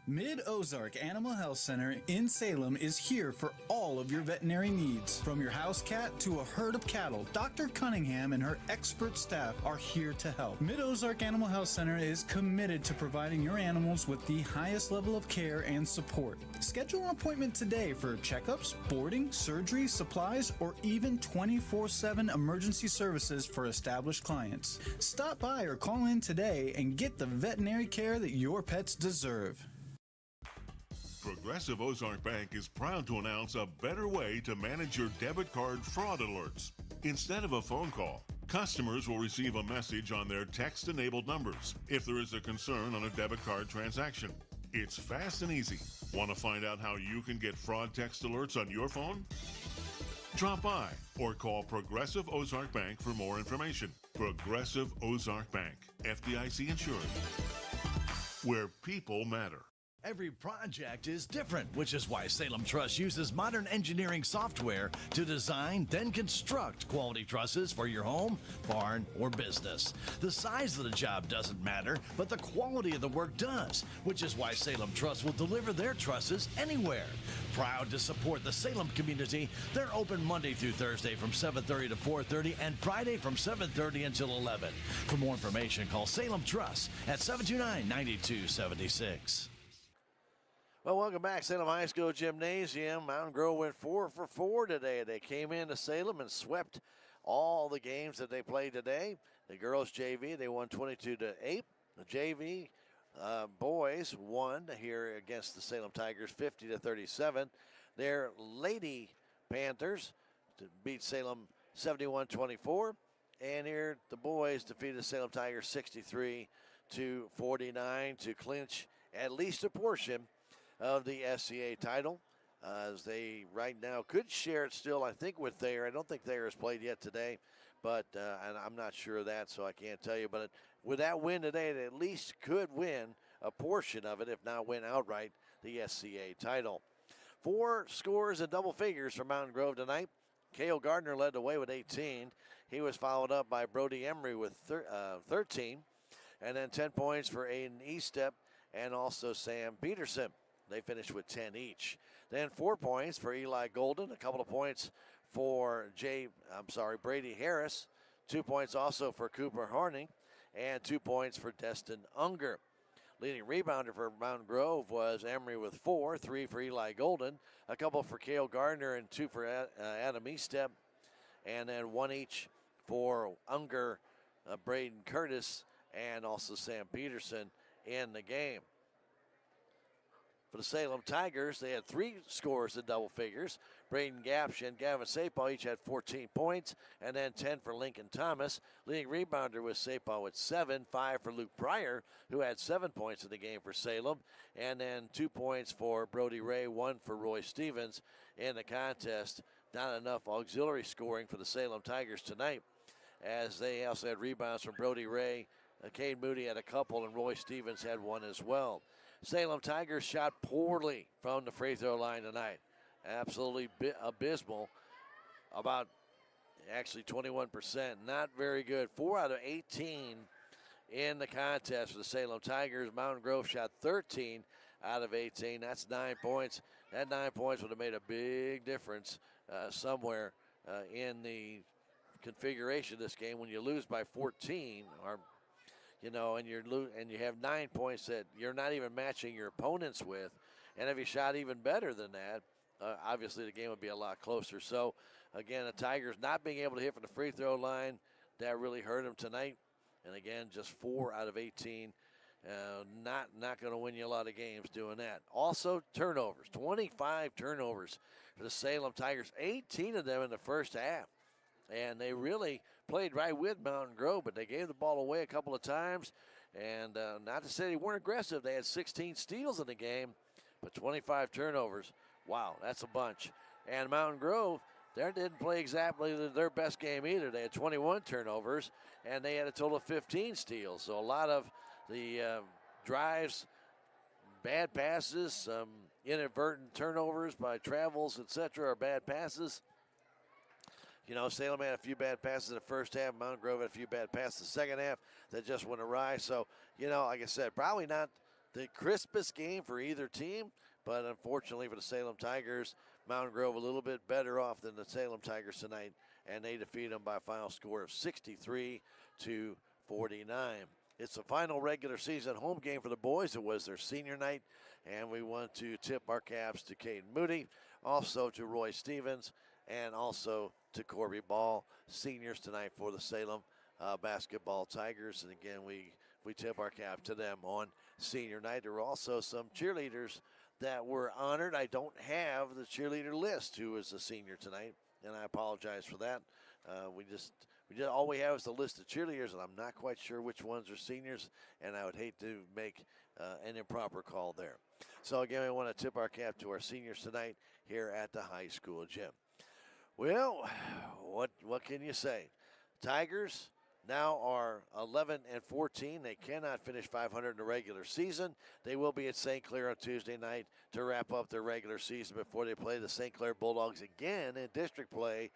Mid-Ozark Animal Health Center in Salem is here for all of your veterinary needs. From your house cat to a herd of cattle, Dr. Cunningham and her expert staff are here to help. Mid-Ozark Animal Health Center is committed to providing your animals with the highest level of care and support. Schedule an appointment today for checkups, boarding, surgery, supplies, or even 24/7 emergency services for established clients. Stop by or call in today and get the veterinary care that your pets deserve. Progressive Ozark Bank is proud to announce a better way to manage your debit card fraud alerts. Instead of a phone call, customers will receive a message on their text-enabled numbers if there is a concern on a debit card transaction. It's fast and easy. Want to find out how you can get fraud text alerts on your phone? Drop by or call Progressive Ozark Bank for more information. Progressive Ozark Bank, FDIC insured, where people matter. Every project is different, which is why Salem Truss uses modern engineering software to design, then construct quality trusses for your home, barn, or business. The size of the job doesn't matter, but the quality of the work does, which is why Salem Truss will deliver their trusses anywhere. Proud to support the Salem community, they're open Monday through Thursday from 7:30 to 4:30 and Friday from 7:30 until 11. For more information, call Salem Truss at 729-9276. Well, welcome back, Salem High School Gymnasium. Mountain Grove went 4 for 4 today. They came into Salem and swept all the games that they played today. The girls JV, they won 22-8. The JV boys won here against the Salem Tigers 50-37. Their Lady Panthers beat Salem 71-24. And here the boys defeated the Salem Tigers 63-49 to clinch at least a portion of the SCA title, as they right now could share it still, I think, with Thayer. I don't think Thayer has played yet today, but and I'm not sure of that, so I can't tell you. But with that win today, they at least could win a portion of it, if not win outright the SCA title. 4 scores in double figures for Mountain Grove tonight. Cale Gardner led the way with 18. He was followed up by Brody Emery with 13. And then 10 points for Aiden Eastep and also Sam Peterson. They finished with 10 each. Then 4 points for Eli Golden, a couple of points for Brady Harris, 2 points also for Cooper Horning, and 2 points for Destin Unger. Leading rebounder for Mountain Grove was Emery with 4, 3 for Eli Golden, a couple for Cale Gardner, and 2 for Adam Eastep, and then 1 each for Unger, Braden Curtis, and also Sam Peterson in the game. For the Salem Tigers, they had 3 scores in double figures. Braden Gapsh and Gavin Sapal each had 14 points, and then 10 for Lincoln Thomas. Leading rebounder was Sapal with 7, 5 for Luke Pryor, who had 7 points in the game for Salem, and then 2 points for Brody Ray, 1 for Roy Stevens in the contest. Not enough auxiliary scoring for the Salem Tigers tonight, as they also had rebounds from Brody Ray. Cade Moody had a couple, and Roy Stevens had 1 as well. Salem Tigers shot poorly from the free throw line tonight. Absolutely abysmal. About actually 21%. Not very good. 4 out of 18 in the contest for the Salem Tigers. Mountain Grove shot 13 out of 18. That's 9 points. That 9 points would have made a big difference somewhere in the configuration of this game when you lose by 14, or and you have 9 points that you're not even matching your opponents with, and if you shot even better than that, obviously the game would be a lot closer. So again, the Tigers not being able to hit from the free throw line, that really hurt them tonight. And again, just 4 out of 18. Not going to win you a lot of games doing that. Also, turnovers. 25 turnovers for the Salem Tigers. 18 of them in the first half. And they really played right with Mountain Grove, but they gave the ball away a couple of times. And not to say they weren't aggressive. They had 16 steals in the game, but 25 turnovers. Wow, that's a bunch. And Mountain Grove, they didn't play exactly their best game either. They had 21 turnovers, and they had a total of 15 steals. So a lot of the drives, bad passes, some inadvertent turnovers by travels, etc., or bad passes. Salem had a few bad passes in the first half. Mountain Grove had a few bad passes in the second half that just went awry. So, like I said, probably not the crispest game for either team, but unfortunately for the Salem Tigers, Mountain Grove a little bit better off than the Salem Tigers tonight, and they defeat them by a final score of 63-49. It's the final regular season home game for the boys. It was their senior night, and we want to tip our caps to Caden Moody, also to Roy Stevens, and also to Corby Ball, seniors tonight for the Salem basketball Tigers. And again, we tip our cap to them on senior night. There were also some cheerleaders that were honored. I don't have the cheerleader list who is a senior tonight, and I apologize for that. All we have is the list of cheerleaders, and I'm not quite sure which ones are seniors, and I would hate to make an improper call there. So again, we want to tip our cap to our seniors tonight here at the high school gym. Well, what can you say? Tigers now are 11-14. They cannot finish 500 in the regular season. They will be at St. Clair on Tuesday night to wrap up their regular season before they play the St. Clair Bulldogs again in district play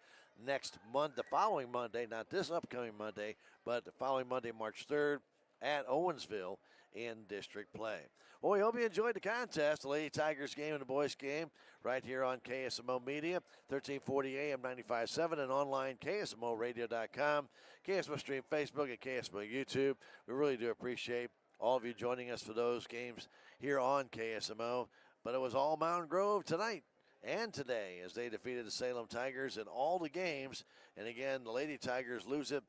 the following Monday, not this upcoming Monday, but the following Monday, March 3rd, at Owensville in district play. Well, we hope you enjoyed the contest, the Lady Tigers game and the boys game, right here on KSMO Media, 1340 AM 95.7 and online, KSMOradio.com, KSMO Stream Facebook, and KSMO YouTube. We really do appreciate all of you joining us for those games here on KSMO. But it was all Mountain Grove tonight and today as they defeated the Salem Tigers in all the games. And again, the Lady Tigers lose it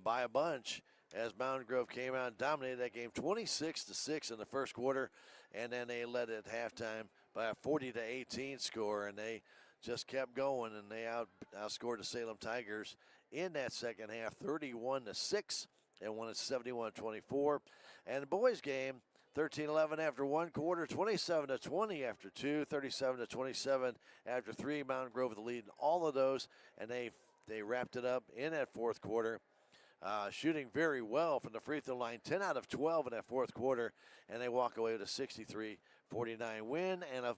by a bunch as Mountain Grove came out and dominated that game 26-6 in the first quarter, and then they led it at halftime by a 40-18 score, and they just kept going, and they outscored the Salem Tigers in that second half 31-6 and won it 71-24. And the boys game 13-11 after one quarter, 27-20 after two, 37-27 after three. Mountain Grove with the lead in all of those, and they wrapped it up in that fourth quarter. Shooting very well from the free throw line, 10 out of 12 in that fourth quarter, and they walk away with a 63-49 win and at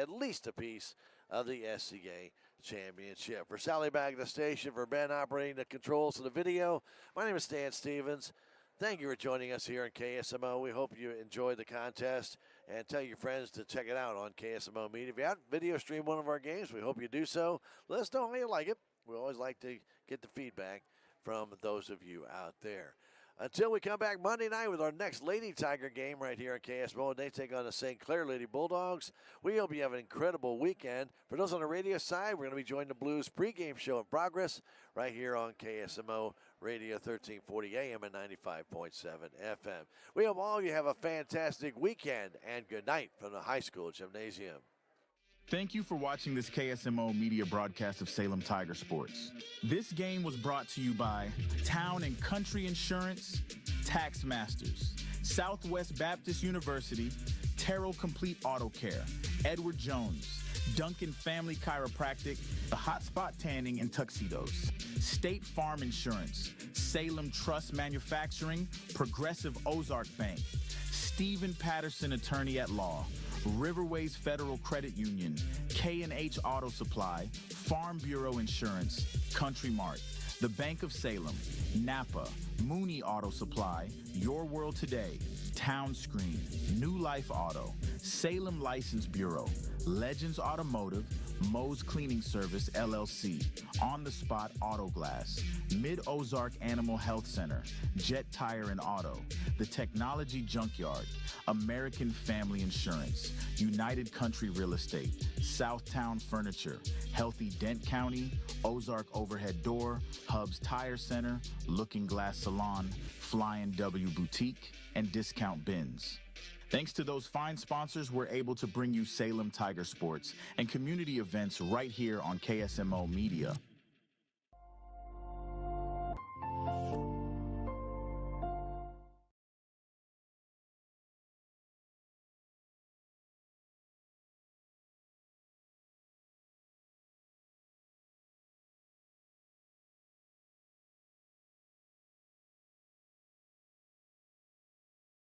least a piece of the SCA championship. For Sally back at the station, for Ben operating the controls of the video, my name is Stan Stevens. Thank you for joining us here on KSMO. We hope you enjoyed the contest, and tell your friends to check it out on KSMO Media. If you haven't video streamed one of our games, we hope you do so. Let us know how you like it. We always like to get the feedback from those of you out there. Until we come back Monday night with our next Lady Tiger game right here at KSMO, and they take on the St. Clair Lady Bulldogs. We hope you have an incredible weekend. For those on the radio side, we're going to be joining the Blues pregame show in progress right here on KSMO Radio 1340 AM and 95.7 FM. We hope all of you have a fantastic weekend, and good night from the high school gymnasium. Thank you for watching this KSMO media broadcast of Salem Tiger Sports. This game was brought to you by Town and Country Insurance, Tax Masters, Southwest Baptist University, Terrell Complete Auto Care, Edward Jones, Duncan Family Chiropractic, The Hot Spot Tanning and Tuxedos, State Farm Insurance, Salem Trust Manufacturing, Progressive Ozark Bank, Stephen Patterson Attorney at Law, Riverways Federal Credit Union, K&H Auto Supply, Farm Bureau Insurance, Country Mart, the Bank of Salem, Napa, Mooney Auto Supply, Your World Today, Town Screen, New Life Auto, Salem License Bureau, Legends Automotive, Moe's Cleaning Service, LLC, On the Spot Auto Glass, Mid-Ozark Animal Health Center, Jet Tire and Auto, The Technology Junkyard, American Family Insurance, United Country Real Estate, Southtown Furniture, Healthy Dent County, Ozark Overhead Door, Hub's Tire Center, Looking Glass Salon, Flying W Boutique, and Discount Bins. Thanks to those fine sponsors, we're able to bring you Salem Tiger Sports and community events right here on KSMO Media.